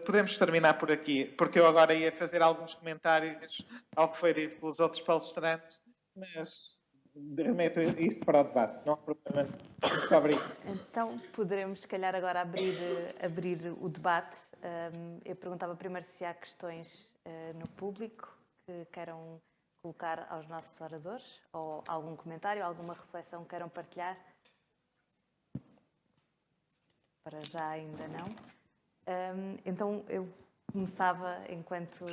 podemos terminar por aqui, porque eu agora ia fazer alguns comentários ao que foi dito pelos outros palestrantes, mas remeto isso para o debate, não há problema. Muito obrigado. Então, poderemos, se calhar, agora abrir o debate. Eu perguntava primeiro se há questões no público que queiram colocar aos nossos oradores, ou algum comentário, alguma reflexão que queiram partilhar. Para já ainda não. Então, eu começava, enquanto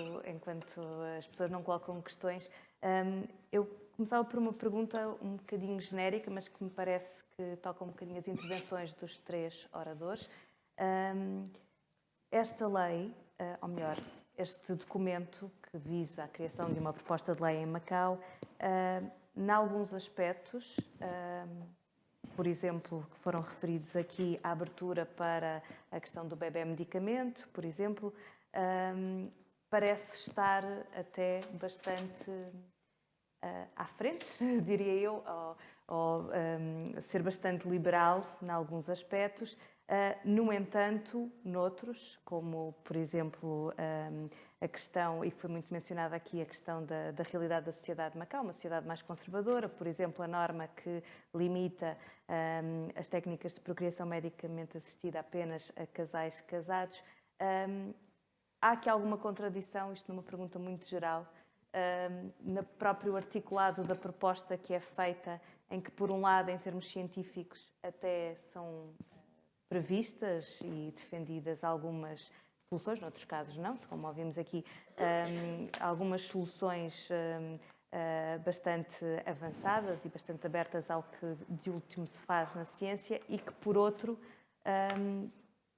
as pessoas não colocam questões, eu começava por uma pergunta um bocadinho genérica, mas que me parece que toca um bocadinho as intervenções dos 3 oradores. Esta lei, ou melhor, este documento que visa a criação de uma proposta de lei em Macau, em alguns aspectos, por exemplo, que foram referidos aqui, a abertura para a questão do bebé medicamento, por exemplo, parece estar até bastante à frente, diria eu, ou ser bastante liberal em alguns aspectos. No entanto, noutros, como, por exemplo, a questão, e foi muito mencionada aqui, a questão da realidade da sociedade de Macau, uma sociedade mais conservadora, por exemplo, a norma que limita as técnicas de procriação medicamente assistida apenas a casais casados. Há aqui alguma contradição, isto numa pergunta muito geral, no próprio articulado da proposta que é feita, em que, por um lado, em termos científicos, até são previstas e defendidas algumas soluções, noutros casos não, como ouvimos aqui, algumas soluções bastante avançadas e bastante abertas ao que de último se faz na ciência e que, por outro,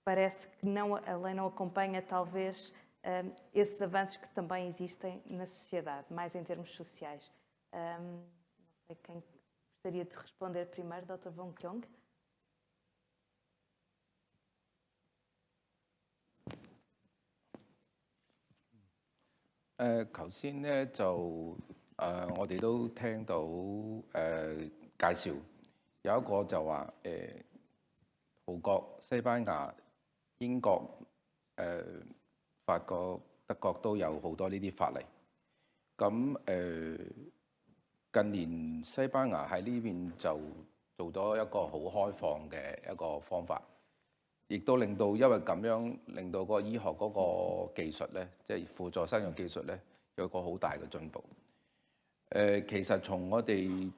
parece que a lei não acompanha, talvez, esses avanços que também existem na sociedade, mais em termos sociais. Não sei quem gostaria de responder primeiro, Dr. Wong Kyong. 頭先咧就我哋都聽到介紹，有一個就話葡國、西班牙、英國、法國、德國都有好多呢啲法例。咁近年西班牙喺呢邊就做咗一個好開放嘅一個方法。亦都令到因為咁樣，令到嗰個醫學嗰個技術咧，即係輔助生育技術咧，有個好大嘅進步。其實從我哋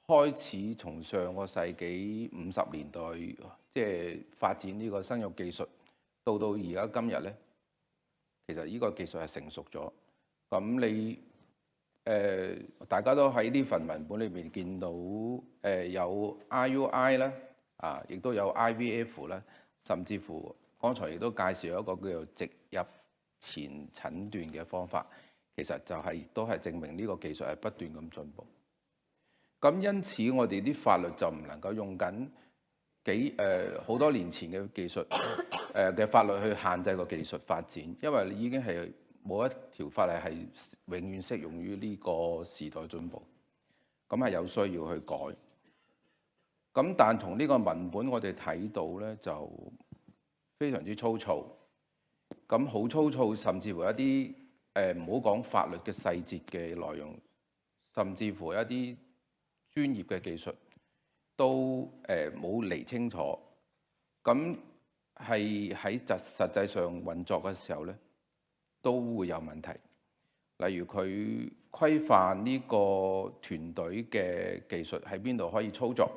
開始，從上個世紀50年代，即係發展呢個生育技術，到而家今日咧，其實呢個技術係成熟咗。咁你大家都喺呢份文本裏邊見到有 IUI 啦，亦都有 IVF 啦。甚至乎剛才亦都介紹一個叫做植入前診斷嘅方法，其實就係都係證明呢個技術係不斷咁進步。咁因此我哋啲法律就唔能夠用緊好多年前嘅技術嘅法律去限制個技術發展，因為已經係冇一條法例係永遠適用於呢個時代進步，咁係有需要去改。咁但從呢個文本我哋睇到咧，就非常之粗糙。咁好粗糙，甚至乎一啲唔好講法律嘅細節嘅內容，甚至乎一啲專業嘅技術都冇釐清楚。咁係喺實際上運作嘅時候咧，都會有問題。例如佢規範呢個團隊嘅技術喺邊度可以操作。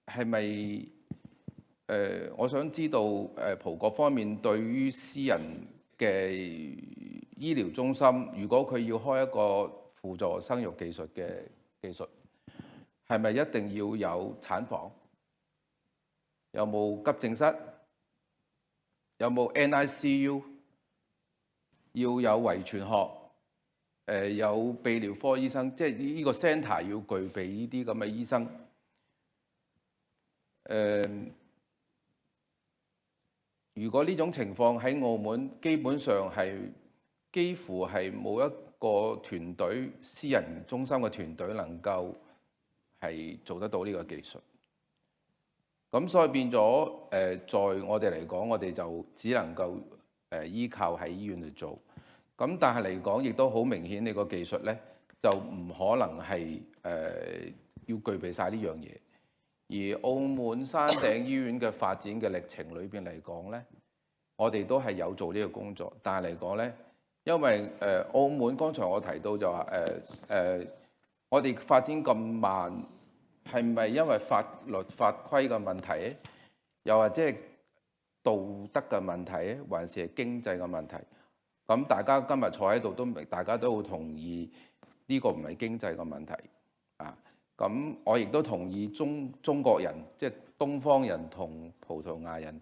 係咪我想知道葡國方面對於私人嘅醫療中心，如果佢要開一個輔助生育技術嘅技術，係咪一定要有產房？有冇急症室？有冇 NICU？ 要有遺傳學？有泌尿科醫生？即係呢個 centre 要具備呢啲咁嘅醫生。如果呢種情況喺澳門，基本上係幾乎係冇一個團隊、私人中心嘅團隊能夠係做得到呢個技術。咁所以變咗在我哋嚟講，我哋就只能夠依靠喺醫院去做。咁但係嚟講，亦都好明顯，你個技術咧就唔可能係要具備晒呢樣嘢。而澳門山頂醫院嘅發展嘅歷程裏邊嚟講咧，我哋都係有做呢個工作，但係嚟講咧，因為澳門剛才我提到就話我哋發展咁慢，係咪因為法律法規嘅問題，又或者係道德嘅問題，還是係經濟嘅問題？咁大家今日坐喺度都明，大家都好同意呢個唔係經濟嘅問題啊。咁我亦都同意中國人，即係東方人同葡萄牙人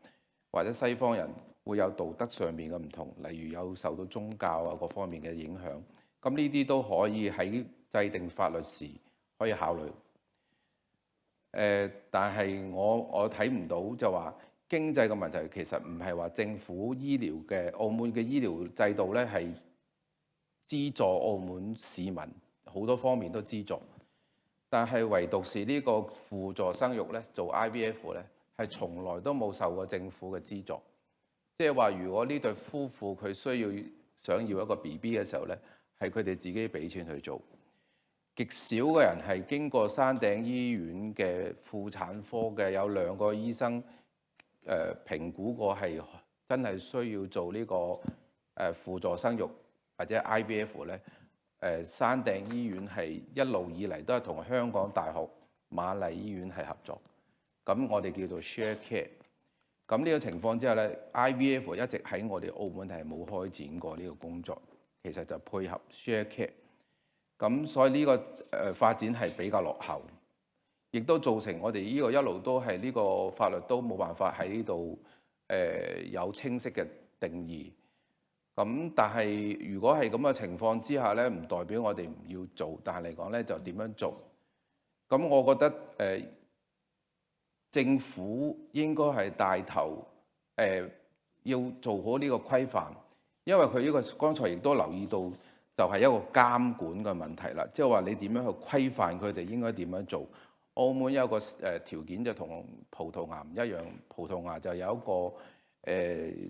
或者西方人會有道德上面嘅唔同，例如有受到宗教啊各方面嘅影響。咁呢啲都可以喺制定法律時可以考慮。但係我睇唔到就話經濟嘅問題，其實唔係話政府醫療嘅澳門嘅醫療制度咧係資助澳門市民好多方面都資助。但係唯獨是呢個輔助生育咧，做 IVF 咧，係從來都冇受過政府嘅資助。即係話，如果呢對夫婦佢想要一個 BB 嘅時候咧，係佢哋自己俾錢去做。極少嘅人係經過山頂醫院嘅婦產科嘅有2個醫生評估過係真係需要做呢個輔助生育或者 IVF 咧。山頂醫院係一路以嚟都係同香港大學瑪麗醫院係合作，咁我哋叫做 share care。咁呢個情況之下咧 ，IVF 一直喺我哋澳門係冇開展過呢個工作，其實就配合 share care， 咁所以呢個發展係比較落後，亦都造成我哋呢個一路都係呢個法律都冇辦法喺呢度有清晰嘅定義。咁但係如果係咁嘅情況之下咧，唔代表我哋唔要做，但係嚟講咧就點樣做？咁我覺得政府應該係帶頭要做好呢個規範，因為佢呢個剛才亦都留意到，就係一個監管嘅問題啦，即係話你點樣去規範佢哋應該點樣做？澳門有個條件就同葡萄牙唔一樣，葡萄牙就有一個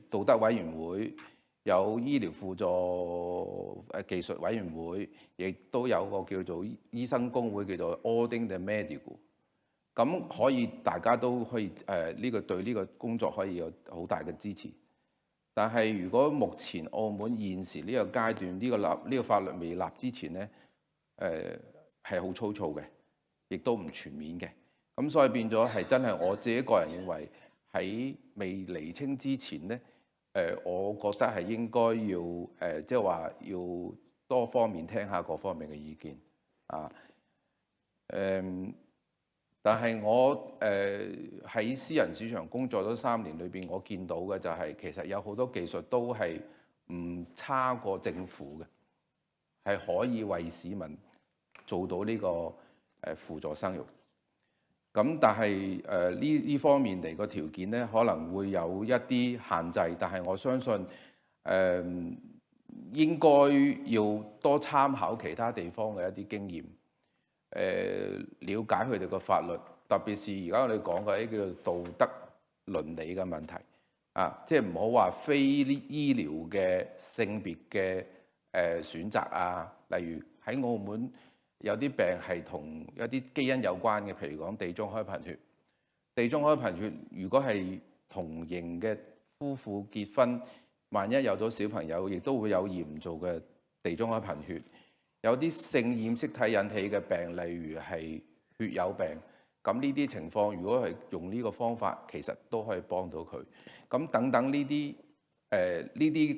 道德委員會，有醫療輔助技術委員會，亦都有個叫做醫生公會，叫做 Ording the Medical。咁可以大家都可以呢個對呢個工作可以有好大嘅支持。但係如果目前澳門現時呢個階段呢個法律未立之前咧，係好粗糙嘅，亦都唔全面嘅。咁所以變咗係真係我自己個人認為喺未釐清之前咧，我覺得係應該要即係話要多方面聽下各方面嘅意見啊。但係我喺私人市場工作咗3年裏邊，我見到嘅就係其實有好多技術都係唔差過政府嘅，係可以為市民做到呢個輔助生育。咁但係呢方面嚟個條件咧，可能會有一啲限制。但係我相信應該要多參考其他地方嘅一啲經驗。了解佢哋個法律，特別是而家我哋講嘅啲叫做道德倫理嘅問題啊，即係唔好話非醫療嘅性別嘅選擇啊。例如喺澳門有啲病係同一啲基因有關嘅，譬如講地中海貧血。地中海貧血如果係同型嘅夫婦結婚，萬一有咗小朋友，亦都會有嚴重嘅地中海貧血。有啲性染色體引起嘅病，例如係血友病，咁呢啲情況，如果係用呢個方法，其實都可以幫到佢。咁等等呢啲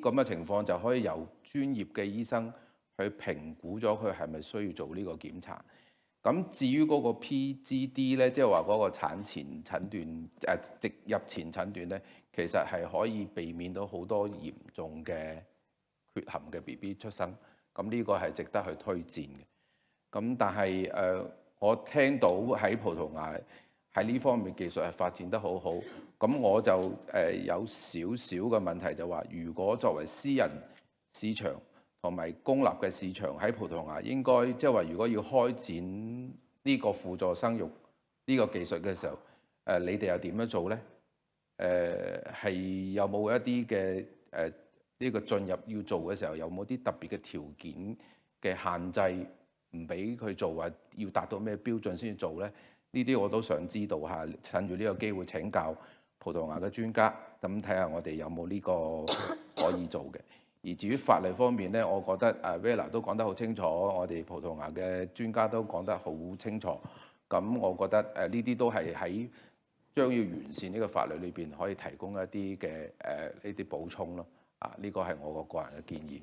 咁嘅情況，就可以由專業嘅醫生去評估咗佢係咪需要做呢個檢查。咁至於嗰個 PGD 咧，即係話嗰個產前診斷植入前診斷咧，其實係可以避免到好多嚴重嘅缺陷嘅 BB 出生。咁呢個係值得去推薦嘅。咁但係我聽到喺葡萄牙喺呢方面技術係發展得好好。咁我就有少少嘅問題，就話如果作為私人市場同埋公立嘅市場喺葡萄牙，應該即係話如果要開展呢個輔助生育呢個技術嘅時候，你哋又點樣做呢？係有冇一啲嘅呢個進入要做嘅時候，有冇啲特別嘅條件嘅限制，唔俾佢做，話要達到咩標準先至做呢？呢啲我都想知道下，趁住呢個機會請教葡萄牙嘅專家，咁睇下我哋有冇呢個可以做嘅。而至於法例方面呢，我覺得Vella 都講得好清楚，我哋葡萄牙嘅專家都講得好清楚。咁我覺得呢啲都係喺將要完善呢個法律裏邊，可以提供一啲嘅呢啲補充咯。呢個係我個人嘅建議。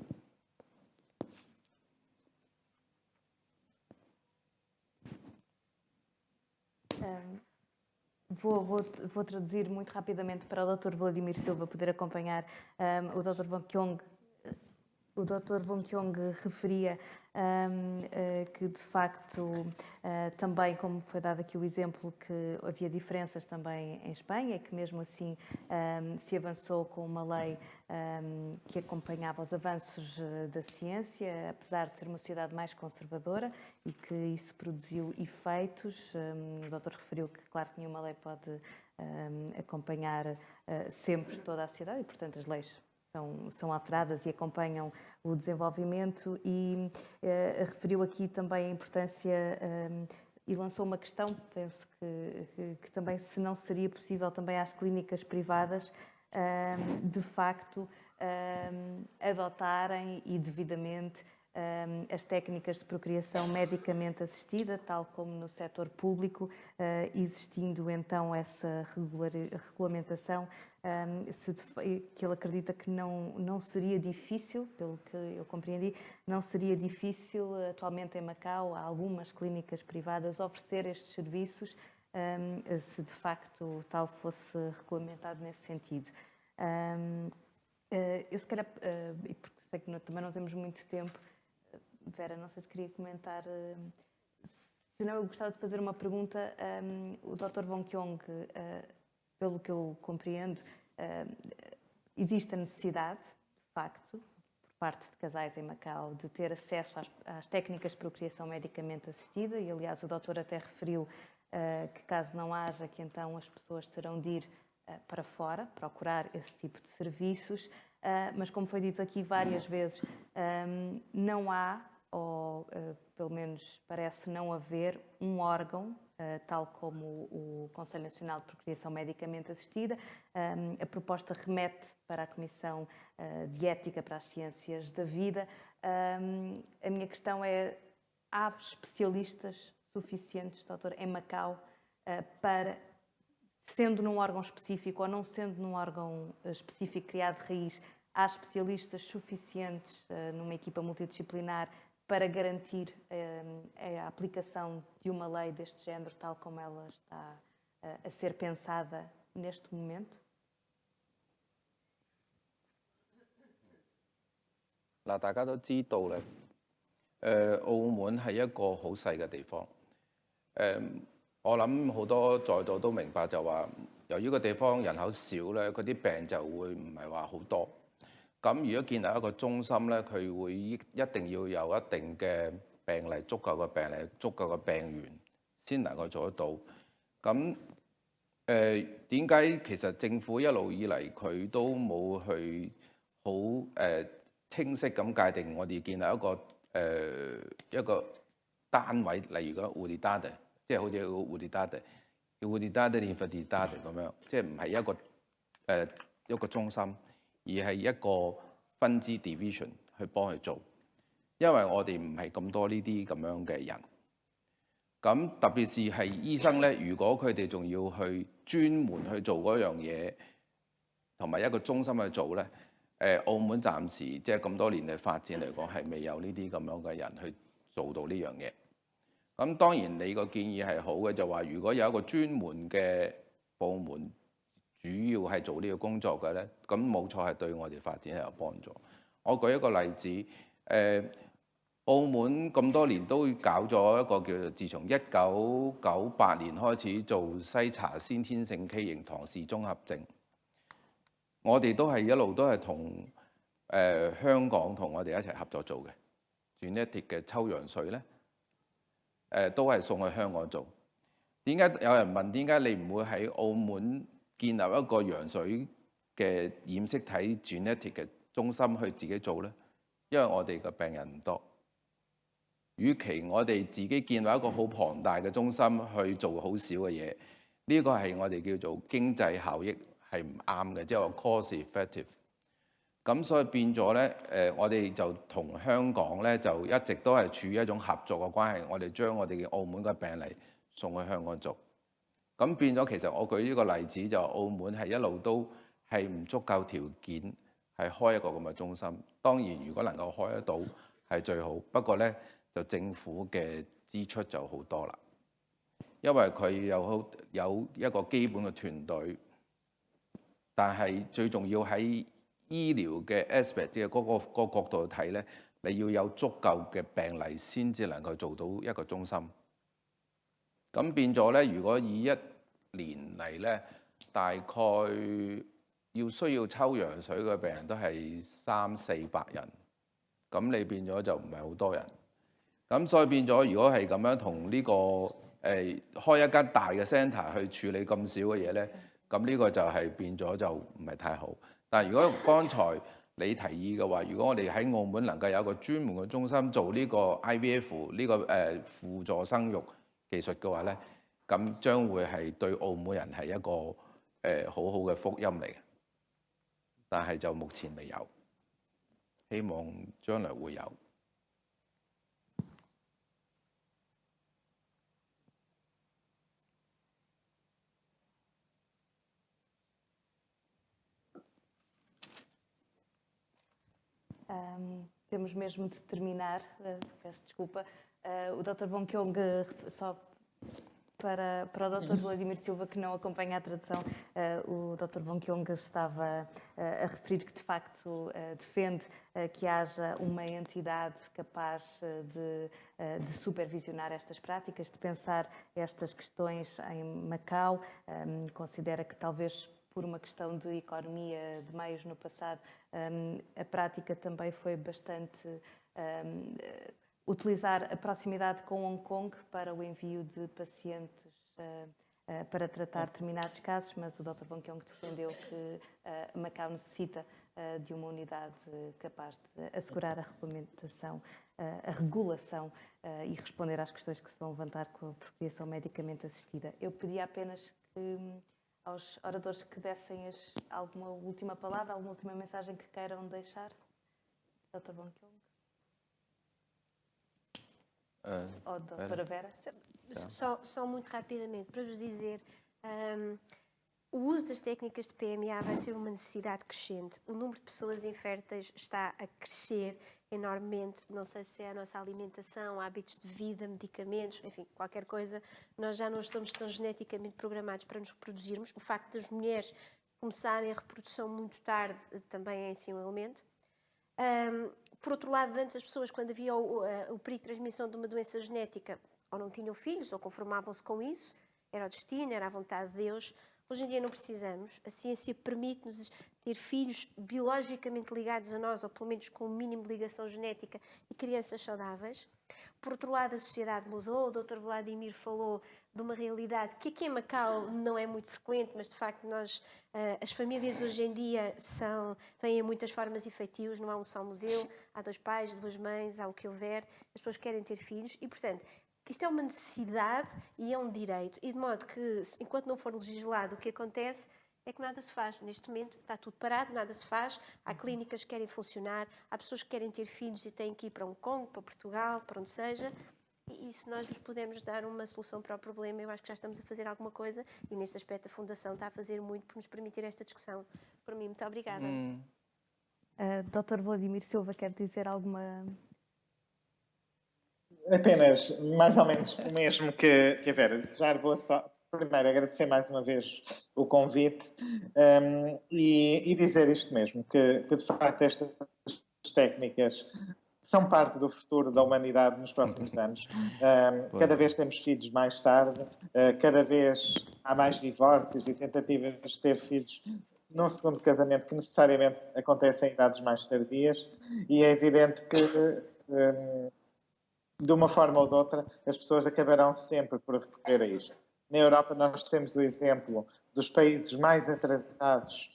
Vou traduzir muito rapidamente para o Dr. Vladimir Silva poder acompanhar. O Dr. Von Keong referia que, de facto, também, como foi dado aqui o exemplo, que havia diferenças também em Espanha e que, mesmo assim, se avançou com uma lei que acompanhava os avanços da ciência, apesar de ser uma sociedade mais conservadora, e que isso produziu efeitos. O doutor referiu que, claro, que nenhuma lei pode acompanhar sempre toda a sociedade e, portanto, as leis são alteradas e acompanham o desenvolvimento, e referiu aqui também a importância e lançou uma questão, penso que também, se não seria possível também às clínicas privadas de facto adotarem e devidamente as técnicas de procriação medicamente assistida, tal como no setor público, existindo então essa regulamentação, que ele acredita que não seria difícil, pelo que eu compreendi, não seria difícil atualmente em Macau, há algumas clínicas privadas, oferecer estes serviços, se de facto tal fosse regulamentado nesse sentido. Eu se calhar, e porque sei que também não temos muito tempo, Vera, não sei se queria comentar, se não eu gostava de fazer uma pergunta. O Dr. Wong Kyong, pelo que eu compreendo, existe a necessidade, de facto, por parte de casais em Macau, de ter acesso às técnicas de procriação medicamente assistida, e aliás o doutor até referiu que caso não haja, que então as pessoas terão de ir para fora, procurar esse tipo de serviços, mas como foi dito aqui várias vezes, não há, ou pelo menos parece não haver, um órgão, tal como o Conselho Nacional de Procriação Medicamente Assistida. A proposta remete para a Comissão de Ética para as Ciências da Vida. A minha questão é, há especialistas suficientes, doutor, em Macau, para, sendo num órgão específico ou não sendo num órgão específico criado de raiz, há especialistas suficientes numa equipa multidisciplinar para garantir a aplicação de uma lei deste género, tal como ela está a ser pensada neste momento? 嗱，大家都知道咧，澳門係一個好細嘅地方。我諗好多在座都明白就話，由於個地方人口少咧，嗰啲病就會唔係話好多。咁如果建立一個中心咧，佢會一定要有一定嘅病例，足夠嘅病例，足夠嘅病源，先能夠做得到。咁點解其實政府一路以嚟佢都冇去好清晰咁界定我哋建立一個單位，例如個 unidad， 即係好似個 unidad infertilidad 咁樣，即係唔係一個中心，而係一個分支 division 去幫佢做，因為我哋唔係咁多呢啲咁樣嘅人。咁特別是係醫生咧，如果佢哋仲要去專門去做嗰樣嘢，同埋一個中心去做咧，澳門暫時即係咁多年嘅發展嚟講，係未有呢啲咁樣嘅人去做到呢樣嘢。咁當然你個建議係好嘅，就話如果有一個專門嘅部門，主要係做呢個工作嘅咧，咁冇錯係對我哋發展係有幫助。我舉一個例子，澳門咁多年都搞咗一個叫做，自從1998年開始做篩查先天性畸形唐氏綜合症，我哋都係一路都係同香港同我哋一齊合作做嘅。genetic 嘅抽羊水咧，都係送去香港做。點解有人問點解你唔會喺澳門建立一個羊水嘅染色體 genetic 嘅中心去自己做咧？因為我哋嘅病人唔多。與其我哋自己建立一個好龐大嘅中心去做好少嘅嘢，呢個係我哋叫做經濟效益係唔啱嘅，即係話 cost effective。咁所以變咗咧，我哋就同香港咧就一直都係處於一種合作嘅關係，我哋將我哋嘅澳門嘅病例送去香港做。咁變咗其實我舉呢個例子就澳門係一路都係唔足夠條件係開一個咁嘅中心。當然如果能夠開得到係最好，不過咧就政府嘅支出就好多啦，因為佢有一個基本嘅團隊，但係最重要喺醫療嘅 aspect 即係嗰個角度去睇咧，你要有足夠嘅病例先至能夠做到一個中心。咁變咗咧，如果以一年嚟咧，大概需要抽羊水嘅病人都係300-400人，咁你變咗就唔係好多人。咁所以變咗，如果係咁樣同呢個開一間大嘅 centre 去處理咁少嘅嘢咧，咁呢個就係變咗就唔係太好。但係如果剛才你提議嘅話，如果我哋喺澳門能夠有一個專門嘅中心做呢個 IVF 呢個輔助生育技術嘅話咧，咁將會係對澳門人係一個好好嘅福音嚟嘅。但係就目前未有，希望將來會有。Temos mesmo de terminar, peço desculpa. O Dr. Von Kyung, só para o Dr. Vladimir Silva, que não acompanha a tradução, o Dr. Von Kyung estava a referir que, de facto, defende que haja uma entidade capaz de supervisionar estas práticas, de pensar estas questões em Macau. Considera que, talvez, por uma questão de economia de meios no passado, a prática também foi bastante utilizar a proximidade com Hong Kong para o envio de pacientes para tratar determinados casos, mas o Dr. Von Kyung defendeu que Macau necessita de uma unidade capaz de assegurar a regulamentação, a regulação e responder às questões que se vão levantar com a procriação medicamente assistida. Eu pedia apenas que aos oradores que dessem alguma última palavra, alguma última mensagem que queiram deixar. Dr. Von Kyung? Ou doutora Vera? Só muito rapidamente, para vos dizer, o uso das técnicas de PMA vai ser uma necessidade crescente. O número de pessoas inférteis está a crescer enormemente. Não sei se é a nossa alimentação, hábitos de vida, medicamentos, enfim, qualquer coisa. Nós já não estamos tão geneticamente programados para nos reproduzirmos. O facto das mulheres começarem a reprodução muito tarde também é em si um elemento. Por outro lado, antes as pessoas, quando havia o perigo de transmissão de uma doença genética, ou não tinham filhos, ou conformavam-se com isso, era o destino, era a vontade de Deus. Hoje em dia não precisamos. A ciência permite-nos ter filhos biologicamente ligados a nós, ou pelo menos com um mínimo de ligação genética, e crianças saudáveis. Por outro lado, a sociedade mudou. O Dr. Vladimir falou de uma realidade que aqui em Macau não é muito frequente, mas de facto as famílias hoje em dia vêm em muitas formas e feitios, não há um só modelo, há 2 pais, 2 mães, há o que houver, as pessoas querem ter filhos e, portanto, isto é uma necessidade e é um direito, e de modo que, enquanto não for legislado, o que acontece é que nada se faz. Neste momento está tudo parado, nada se faz, há clínicas que querem funcionar, há pessoas que querem ter filhos e têm que ir para Hong Kong, para Portugal, para onde seja, e se nós nos pudermos dar uma solução para o problema, eu acho que já estamos a fazer alguma coisa, e neste aspecto a Fundação está a fazer muito por nos permitir esta discussão. Por mim, muito obrigada. Dr. Vladimir Silva, quer dizer alguma... Apenas, mais ou menos o mesmo que a Vera. Desejar boa sorte. Primeiro, agradecer mais uma vez o convite e dizer isto mesmo, que de facto estas técnicas são parte do futuro da humanidade nos próximos anos. Cada vez temos filhos mais tarde, cada vez há mais divórcios e tentativas de ter filhos num segundo casamento que necessariamente acontecem em idades mais tardias, e é evidente que de uma forma ou de outra, as pessoas acabarão sempre por recorrer a isto. Na Europa, nós temos o exemplo dos países mais atrasados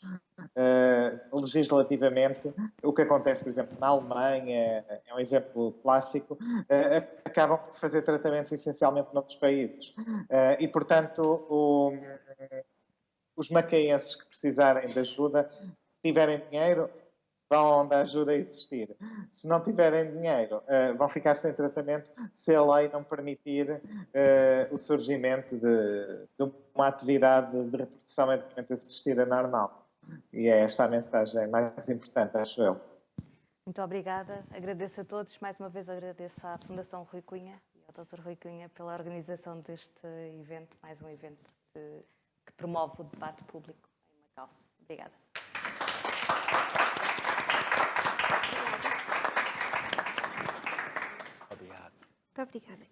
legislativamente. O que acontece, por exemplo, na Alemanha, é um exemplo clássico, acabam por fazer tratamento essencialmente noutros países. E, portanto, os macaenses que precisarem de ajuda, se tiverem dinheiro, vão onde a ajuda existir. Se não tiverem dinheiro, vão ficar sem tratamento se a lei não permitir o surgimento de uma atividade de reprodução medicamente assistida normal. E é esta a mensagem mais importante, acho eu. Muito obrigada. Agradeço a todos. Mais uma vez agradeço à Fundação Rui Cunha e ao Dr. Rui Cunha pela organização deste evento, mais um evento que promove o debate público em Macau. Obrigada. Muito obrigada.